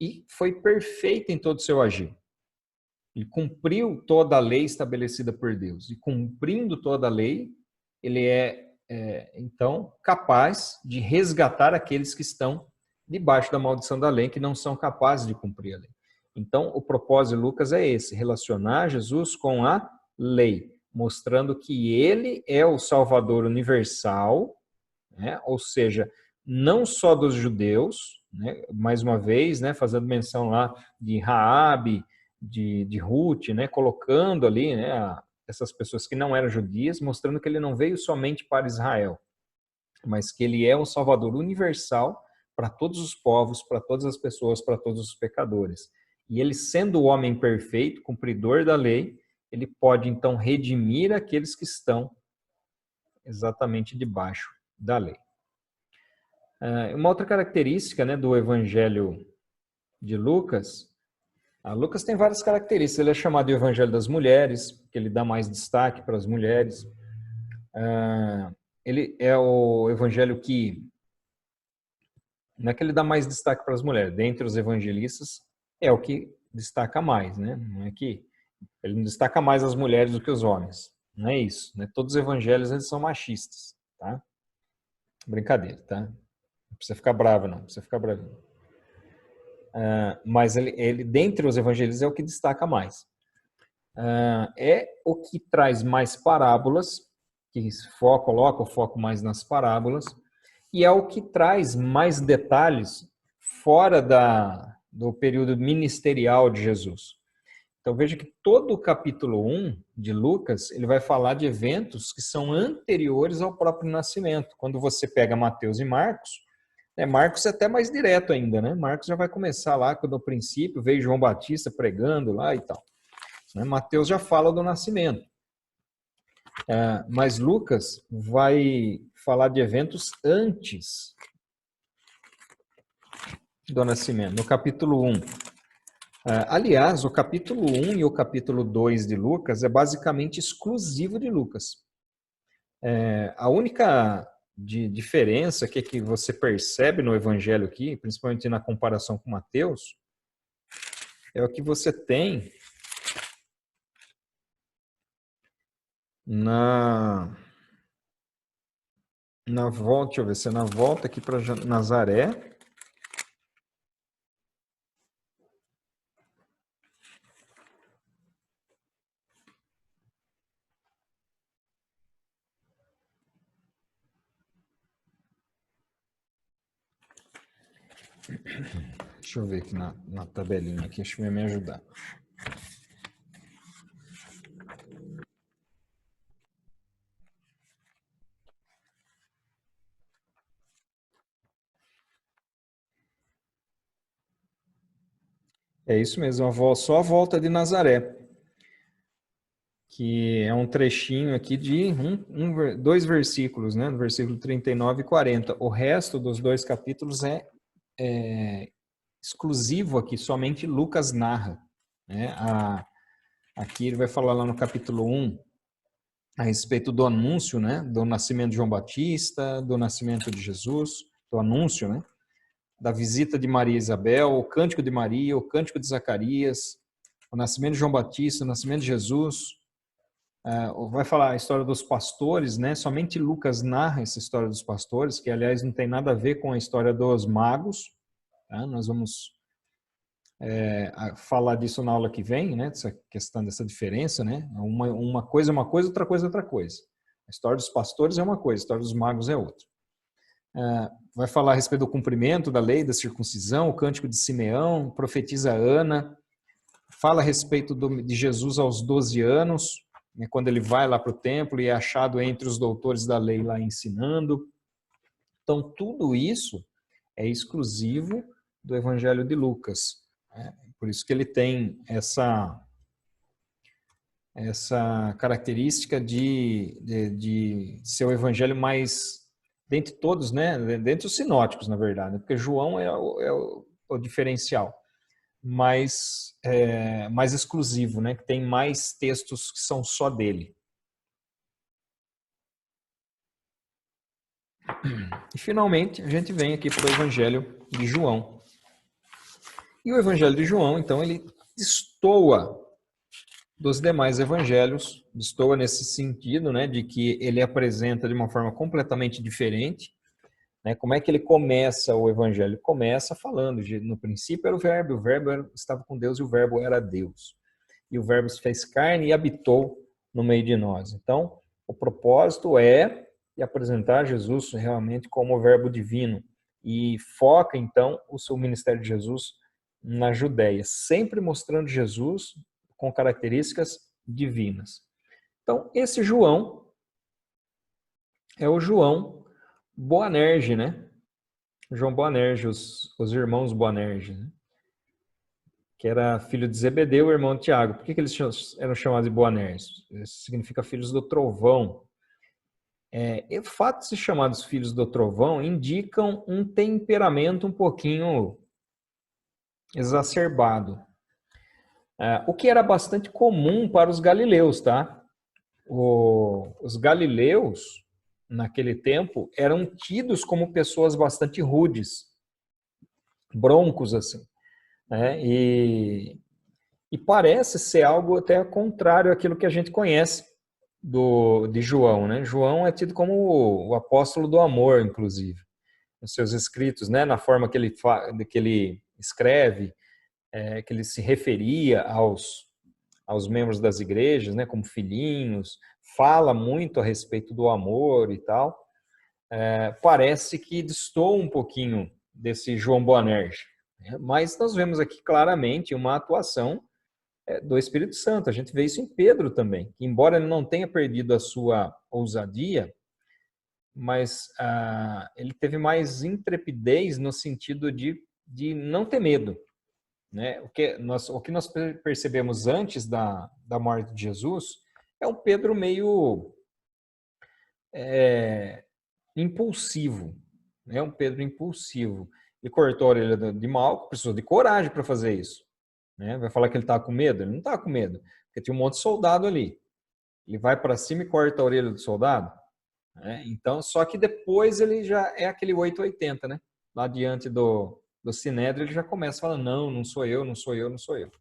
e foi perfeito em todo o seu agir. Ele cumpriu toda a lei estabelecida por Deus. E cumprindo toda a lei, ele então, capaz de resgatar aqueles que estão debaixo da maldição da lei, que não são capazes de cumprir a lei. Então, o propósito de Lucas é esse, relacionar Jesus com a lei, mostrando que ele é o Salvador universal, né? Ou seja, não só dos judeus, né? Mais uma vez, né? Fazendo menção lá de Raabe, de Ruth, né? Colocando ali, né? Essas pessoas que não eram judias, mostrando que ele não veio somente para Israel, mas que ele é o Salvador universal para todos os povos, para todas as pessoas, para todos os pecadores. E ele, sendo o homem perfeito, cumpridor da lei, ele pode então redimir aqueles que estão exatamente debaixo da lei. Uma outra característica, né, do Evangelho de Lucas, Lucas tem várias características. Ele é chamado de Evangelho das Mulheres, porque ele dá mais destaque para as mulheres. Ele é o evangelho que, não é que ele dá mais destaque para as mulheres, dentre os evangelistas é o que destaca mais, né? Não é que ele não destaca mais as mulheres do que os homens, não é isso, né? Todos os evangelhos eles são machistas, tá? Brincadeira, tá? Não precisa ficar bravo, não precisa ficar bravinho. Mas ele, dentre os evangelistas, é o que destaca mais. É o que traz mais parábolas, que coloca o foco mais nas parábolas, e é o que traz mais detalhes fora do período ministerial de Jesus. Então veja que todo o capítulo 1 de Lucas, ele vai falar de eventos que são anteriores ao próprio nascimento. Quando você pega Mateus e Marcos, Marcos é até mais direto ainda, né? Marcos já vai começar lá, quando no princípio veio João Batista pregando lá e tal. Mateus já fala do nascimento. Mas Lucas vai falar de eventos antes do nascimento, no capítulo 1. Aliás, o capítulo 1 e o capítulo 2 de Lucas é basicamente exclusivo de Lucas. A única diferença que você percebe no evangelho aqui, principalmente na comparação com Mateus, é o que você tem na volta, deixa eu ver se é na volta aqui para Nazaré. Deixa eu ver aqui na tabelinha aqui, acho que vai me ajudar. É isso mesmo, só a volta de Nazaré, que é um trechinho aqui de 2 versículos, né? No versículo 39 e 40. O resto dos 2 capítulos é exclusivo aqui, somente Lucas narra, né? Aqui ele vai falar lá no capítulo 1 a respeito do anúncio, né? Do nascimento de João Batista, do nascimento de Jesus, do anúncio, né? Da visita de Maria e Isabel, o cântico de Maria, o cântico de Zacarias, o nascimento de João Batista, o nascimento de Jesus. Vai falar a história dos pastores, né? Somente Lucas narra essa história dos pastores, que aliás não tem nada a ver com a história dos magos. Tá? Nós vamos falar disso na aula que vem, né? Essa questão dessa diferença, né? Uma coisa é uma coisa, outra coisa é outra coisa. A história dos pastores é uma coisa, a história dos magos é outra. Vai falar a respeito do cumprimento da lei da circuncisão, o cântico de Simeão, profetiza Ana, fala a respeito de Jesus aos 12 anos, né, quando ele vai lá para o templo e é achado entre os doutores da lei lá ensinando. Então, tudo isso é exclusivo do Evangelho de Lucas. Por isso que ele tem essa característica de ser o evangelho mais, dentre todos, né? Dentre os sinóticos, na verdade, porque João é o diferencial, mais exclusivo, né? Que tem mais textos que são só dele. E finalmente a gente vem aqui para o Evangelho de João. E o Evangelho de João, então, ele destoa dos demais evangelhos, destoa nesse sentido, né, de que ele apresenta de uma forma completamente diferente. Né? Como é que ele começa o evangelho? Ele começa falando de, no princípio era o verbo estava com Deus e o verbo era Deus. E o verbo se fez carne e habitou no meio de nós. Então, o propósito é de apresentar Jesus realmente como o verbo divino e foca, então, o seu ministério de Jesus na Judéia, sempre mostrando Jesus com características divinas. Então, esse João é o João Boanerges, né? João Boanerges, os irmãos Boanerges, né? Que era filho de Zebedeu, irmão de Tiago. Por que eles eram chamados de Boanerges? Isso significa filhos do trovão. O fato de ser chamados filhos do trovão indicam um temperamento um pouquinho exacerbado. O que era bastante comum para os galileus, tá? Os galileus, naquele tempo, eram tidos como pessoas bastante rudes, broncos, assim. Né? E parece ser algo até contrário àquilo que a gente conhece de João, né? João é tido como o apóstolo do amor, inclusive, nos seus escritos, né? Na forma que ele escreve, que ele se referia aos membros das igrejas, né? Como filhinhos, fala muito a respeito do amor e tal. Parece que destoa um pouquinho desse João Boanerges, né? Mas nós vemos aqui claramente uma atuação do Espírito Santo. A gente vê isso em Pedro também, que embora ele não tenha perdido a sua ousadia, mas ele teve mais intrepidez no sentido de não ter medo. Né? O que nós percebemos antes da morte de Jesus é um Pedro meio impulsivo. Né? Um Pedro impulsivo. Ele cortou a orelha de Malco, precisou de coragem para fazer isso. Né? Vai falar que ele estava com medo? Ele não estava com medo, porque tinha um monte de soldado ali. Ele vai para cima e corta a orelha do soldado. Né? Então, só que depois ele já é aquele 880, né? Lá diante do Sinédrio, ele já começa falando, não sou eu, não sou eu, não sou eu.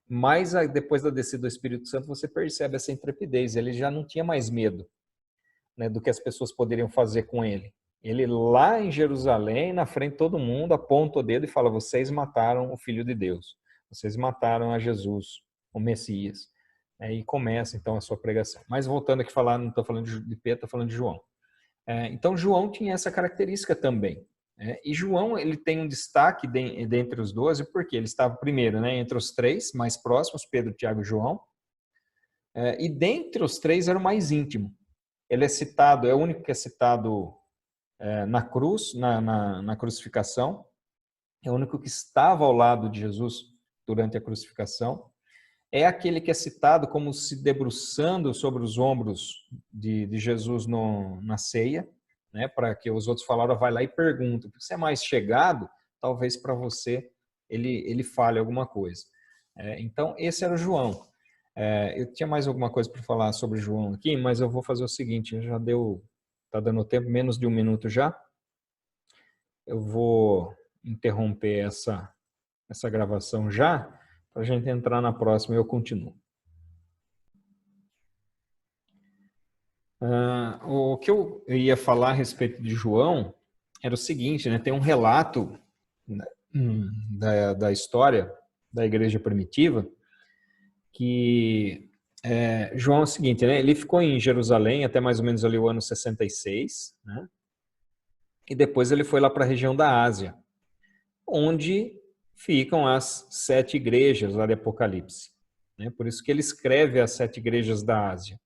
Mas depois da descida do Espírito Santo, você percebe essa intrepidez. Ele já não tinha mais medo, né, do que as pessoas poderiam fazer com ele. Ele lá em Jerusalém, na frente de todo mundo, aponta o dedo e fala, vocês mataram o Filho de Deus. Vocês mataram a Jesus, o Messias. E começa, então, a sua pregação. Mas voltando aqui a falar, não estou falando de Pedro, estou falando de João. Então, João tinha essa característica também. E João, ele tem um destaque dentre os 12, porque ele estava primeiro, né, entre os 3 mais próximos, Pedro, Tiago e João. E dentre os 3 era o mais íntimo. Ele é citado, é o único que é citado na cruz, na crucificação. É o único que estava ao lado de Jesus durante a crucificação. É aquele que é citado como se debruçando sobre os ombros de Jesus na ceia, né? Para que os outros falaram, vai lá e pergunta. Porque se é mais chegado, talvez para você ele fale alguma coisa. Então, esse era o João. Eu tinha mais alguma coisa para falar sobre João aqui, mas eu vou fazer o seguinte, já está dando tempo, menos de 1 minuto já. Eu vou interromper essa gravação já, para a gente entrar na próxima e eu continuo. O que eu ia falar a respeito de João era o seguinte, né? Tem um relato da história da igreja primitiva que João é o seguinte, né? Ele ficou em Jerusalém até mais ou menos ali o ano 66, né? E depois ele foi lá para a região da Ásia, onde ficam as 7 igrejas lá de Apocalipse. Né? Por isso que ele escreve as 7 igrejas da Ásia,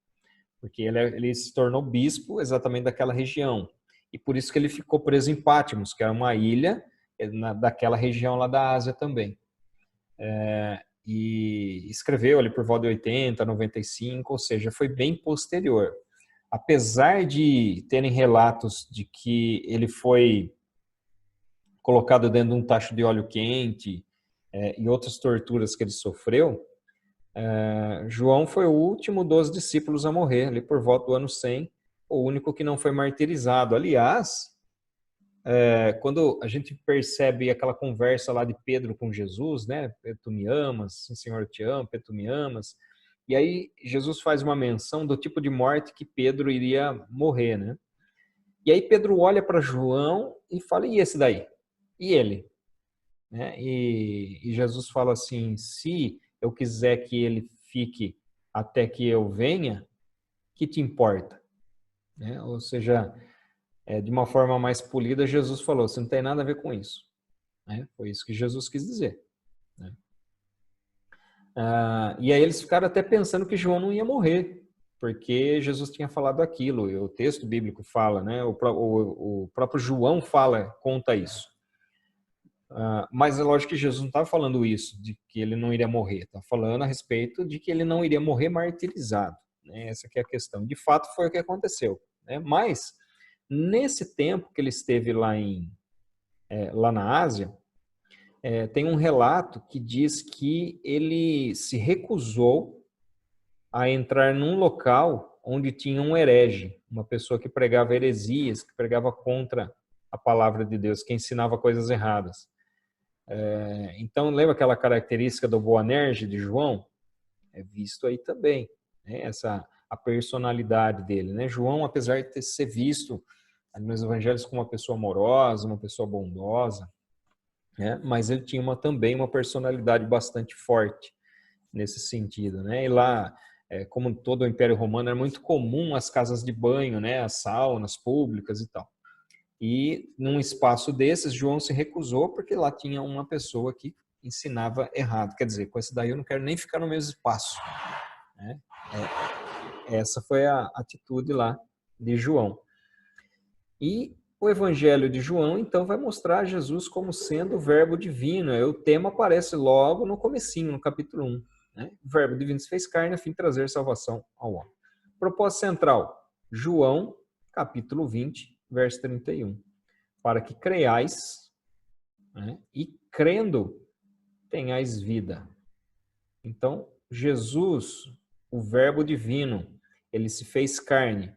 porque ele se tornou bispo exatamente daquela região. E por isso que ele ficou preso em Patmos, que era uma ilha daquela região lá da Ásia também. e escreveu ali por volta de 80, 95, ou seja, foi bem posterior. Apesar de terem relatos de que ele foi colocado dentro de um tacho de óleo quente e outras torturas que ele sofreu, João foi o último dos discípulos a morrer, ali por volta do ano 100, o único que não foi martirizado. Aliás, quando a gente percebe aquela conversa lá de Pedro com Jesus, né? Tu me amas, sim, Senhor, eu te amo, Pedro, tu me amas. E aí Jesus faz uma menção do tipo de morte que Pedro iria morrer, né? E aí Pedro olha para João e fala, e esse daí? E ele? Né? E Jesus fala assim, se eu quiser que ele fique até que eu venha, que te importa? Né? Ou seja, de uma forma mais polida, Jesus falou, você não tem nada a ver com isso. Né? Foi isso que Jesus quis dizer. Né? E aí eles ficaram até pensando que João não ia morrer, porque Jesus tinha falado aquilo, e o texto bíblico fala, né? O próprio João conta isso. Mas é lógico que Jesus não estava falando isso, de que ele não iria morrer, está falando a respeito de que ele não iria morrer martirizado. Né? Essa que é a questão. De fato foi o que aconteceu. Né? Mas, nesse tempo que ele esteve lá na Ásia, tem um relato que diz que ele se recusou a entrar num local onde tinha um herege, uma pessoa que pregava heresias, que pregava contra a palavra de Deus, que ensinava coisas erradas. Então, lembra aquela característica do Boanerges de João? É visto aí também, né? A personalidade dele. Né? João, apesar de ser visto nos evangelhos como uma pessoa amorosa, uma pessoa bondosa, né? Mas ele tinha também uma personalidade bastante forte nesse sentido. Né? E lá, como todo o Império Romano, era muito comum as casas de banho, né? As saunas públicas e tal. E num espaço desses, João se recusou porque lá tinha uma pessoa que ensinava errado. Quer dizer, com esse daí eu não quero nem ficar no mesmo espaço. Né? Essa foi a atitude lá de João. E o Evangelho de João, então, vai mostrar Jesus como sendo o verbo divino. O tema aparece logo no comecinho, no capítulo 1. Né? O verbo divino se fez carne a fim de trazer salvação ao homem. Propósito central, João, capítulo 20, verso 31. Para que creiais, né? E crendo tenhais vida. Então, Jesus, o verbo divino, ele se fez carne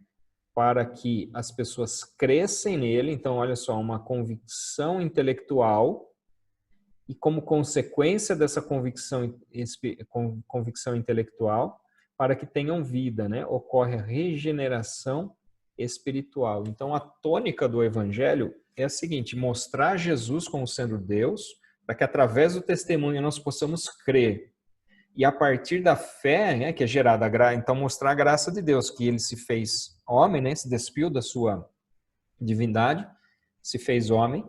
para que as pessoas crescem nele. Então, olha só, uma convicção intelectual e como consequência dessa convicção intelectual, para que tenham vida, né? Ocorre a regeneração espiritual. Então, a tônica do evangelho é a seguinte, mostrar Jesus como sendo Deus, para que através do testemunho nós possamos crer. E a partir da fé, né, que é gerada a graça, então mostrar a graça de Deus, que ele se fez homem, né, se despiu da sua divindade, se fez homem,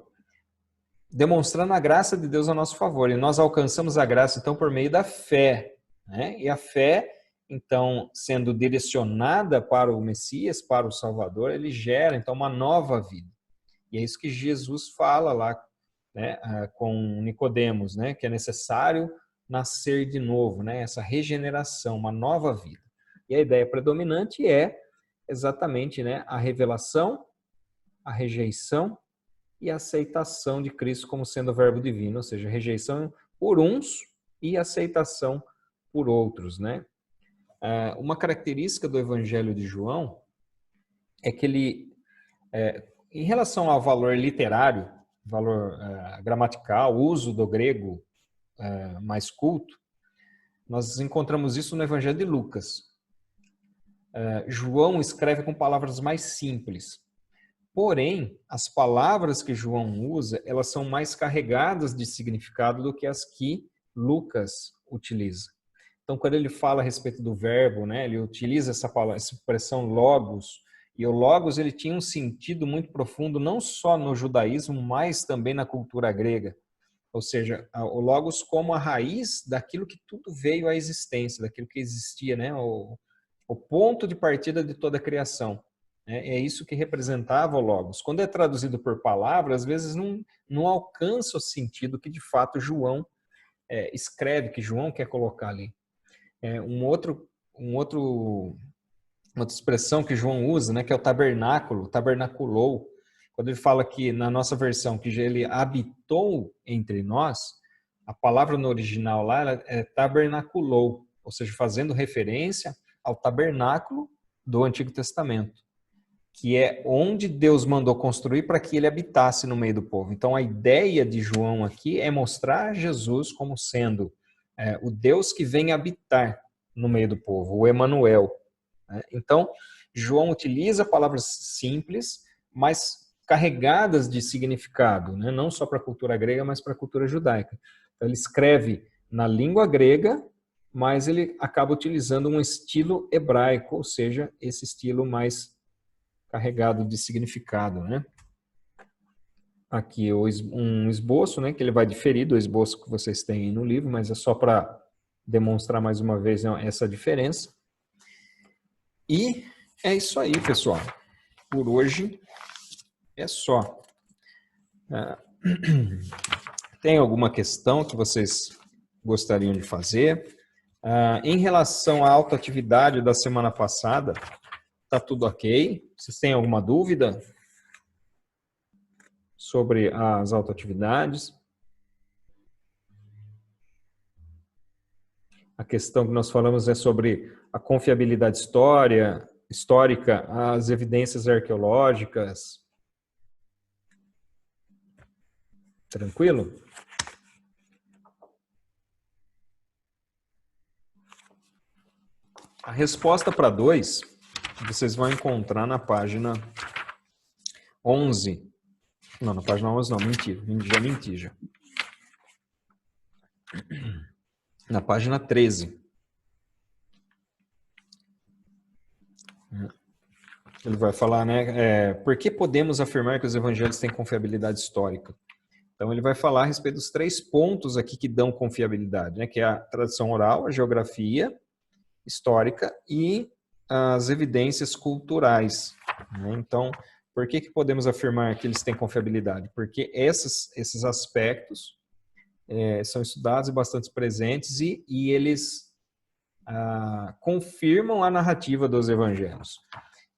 demonstrando a graça de Deus a nosso favor. E nós alcançamos a graça, então, por meio da fé. Né? E a fé, então, sendo direcionada para o Messias, para o Salvador, ele gera, então, uma nova vida. E é isso que Jesus fala lá, né, com Nicodemos, né, que é necessário nascer de novo, né, essa regeneração, uma nova vida. E a ideia predominante é exatamente, né, a revelação, a rejeição e a aceitação de Cristo como sendo o verbo divino, ou seja, rejeição por uns e aceitação por outros, né? Uma característica do Evangelho de João é que ele, em relação ao valor literário, valor gramatical, uso do grego mais culto, nós encontramos isso no Evangelho de Lucas. João escreve com palavras mais simples. Porém, as palavras que João usa, elas são mais carregadas de significado do que as que Lucas utiliza. Então, quando ele fala a respeito do verbo, né, ele utiliza essa expressão logos, e o logos ele tinha um sentido muito profundo, não só no judaísmo, mas também na cultura grega. Ou seja, o logos como a raiz daquilo que tudo veio à existência, daquilo que existia, né, o ponto de partida de toda a criação. É isso que representava o logos. Quando é traduzido por palavras, às vezes não alcança o sentido que de fato João escreve, que João quer colocar ali. Outra expressão que João usa, né, que é o tabernáculo, tabernaculou. Quando ele fala que, na nossa versão, que ele habitou entre nós, a palavra no original lá é tabernaculou, ou seja, fazendo referência ao tabernáculo do Antigo Testamento, que é onde Deus mandou construir para que ele habitasse no meio do povo. Então, a ideia de João aqui é mostrar Jesus como sendo o Deus que vem habitar no meio do povo, o Emanuel. Né? Então, João utiliza palavras simples, mas carregadas de significado, né? Não só para a cultura grega, mas para a cultura judaica. Então, ele escreve na língua grega, mas ele acaba utilizando um estilo hebraico, ou seja, esse estilo mais carregado de significado, né? Aqui um esboço, né, que ele vai diferir do esboço que vocês têm aí no livro, mas é só para demonstrar mais uma vez essa diferença. E é isso aí, pessoal. Por hoje é só. Tem alguma questão que vocês gostariam de fazer? Em relação à autoatividade da semana passada, tá tudo ok? Vocês têm alguma dúvida sobre as autoatividades? A questão que nós falamos é sobre a confiabilidade histórica, as evidências arqueológicas. Tranquilo? A resposta para 2, vocês vão encontrar na página 11. Não, na página 11 não, já menti. Na página 13. Ele vai falar, né, por que podemos afirmar que os evangelhos têm confiabilidade histórica? Então, ele vai falar a respeito dos 3 pontos aqui que dão confiabilidade, né, que é a tradição oral, a geografia histórica e as evidências culturais. Né? Então, por que podemos afirmar que eles têm confiabilidade? Porque esses aspectos são estudados e bastante presentes e eles confirmam a narrativa dos evangelhos.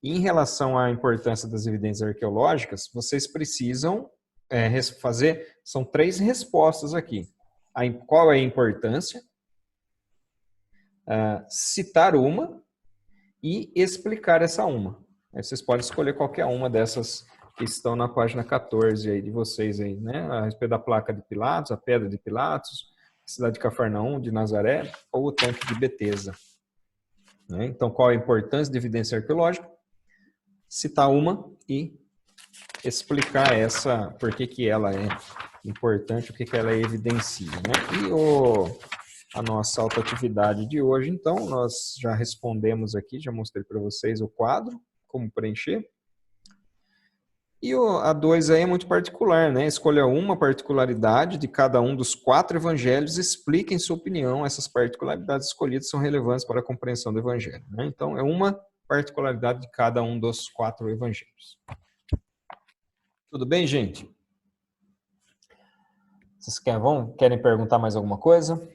E em relação à importância das evidências arqueológicas, vocês precisam fazer, são 3 respostas aqui. Qual é a importância? Citar uma e explicar essa uma. Aí vocês podem escolher qualquer uma dessas que estão na página 14 aí de vocês aí, né? A respeito da placa de Pilatos, a pedra de Pilatos, a cidade de Cafarnaum, de Nazaré, ou o tanque de Betesda. Né? Então, qual a importância de evidência arqueológica? Citar uma e explicar essa, por que ela é importante, o que ela evidencia. Né? E a nossa autoatividade de hoje, então, nós já respondemos aqui, já mostrei para vocês o quadro, como preencher. E a 2 aí é muito particular, né? Escolha uma particularidade de cada um dos 4 evangelhos, explique em sua opinião essas particularidades escolhidas são relevantes para a compreensão do evangelho. Né? Então, é uma particularidade de cada um dos 4 evangelhos. Tudo bem, gente? Vocês querem perguntar mais alguma coisa?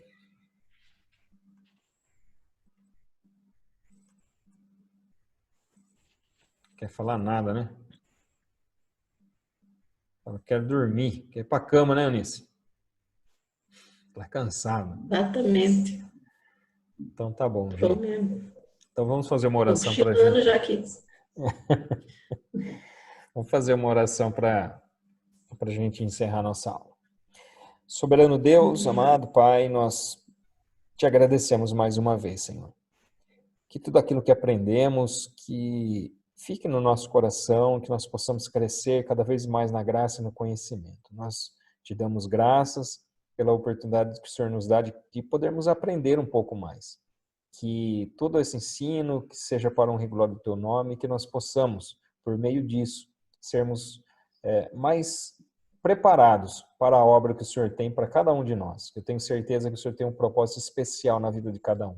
Quer falar nada, né? Eu quero dormir. Quer ir para a cama, né, Eunice? Tá cansado. Exatamente. Então tá bom, Tô gente. mesmo. Então vamos fazer uma oração para a Cochilando gente. já aqui. Vamos fazer uma oração para a gente encerrar nossa aula. Soberano Deus, amado Pai, nós te agradecemos mais uma vez, Senhor. Que tudo aquilo que aprendemos, que fique no nosso coração, que nós possamos crescer cada vez mais na graça e no conhecimento. Nós te damos graças pela oportunidade que o Senhor nos dá de podermos aprender um pouco mais. Que todo esse ensino, que seja para honra e glória do teu nome, que nós possamos, por meio disso, sermos mais preparados para a obra que o Senhor tem para cada um de nós. Eu tenho certeza que o Senhor tem um propósito especial na vida de cada um.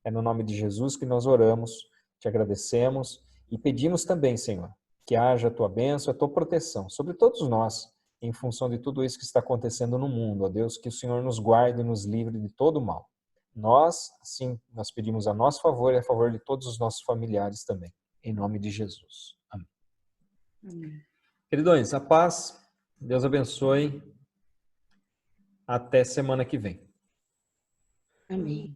É no nome de Jesus que nós oramos, te agradecemos e pedimos também, Senhor, que haja a tua bênção, a tua proteção sobre todos nós, em função de tudo isso que está acontecendo no mundo. Ó Deus, que o Senhor nos guarde e nos livre de todo o mal. Nós, sim, nós pedimos a nosso favor e a favor de todos os nossos familiares também. Em nome de Jesus. Amém. Amém. Queridões, a paz, Deus abençoe. Até semana que vem. Amém.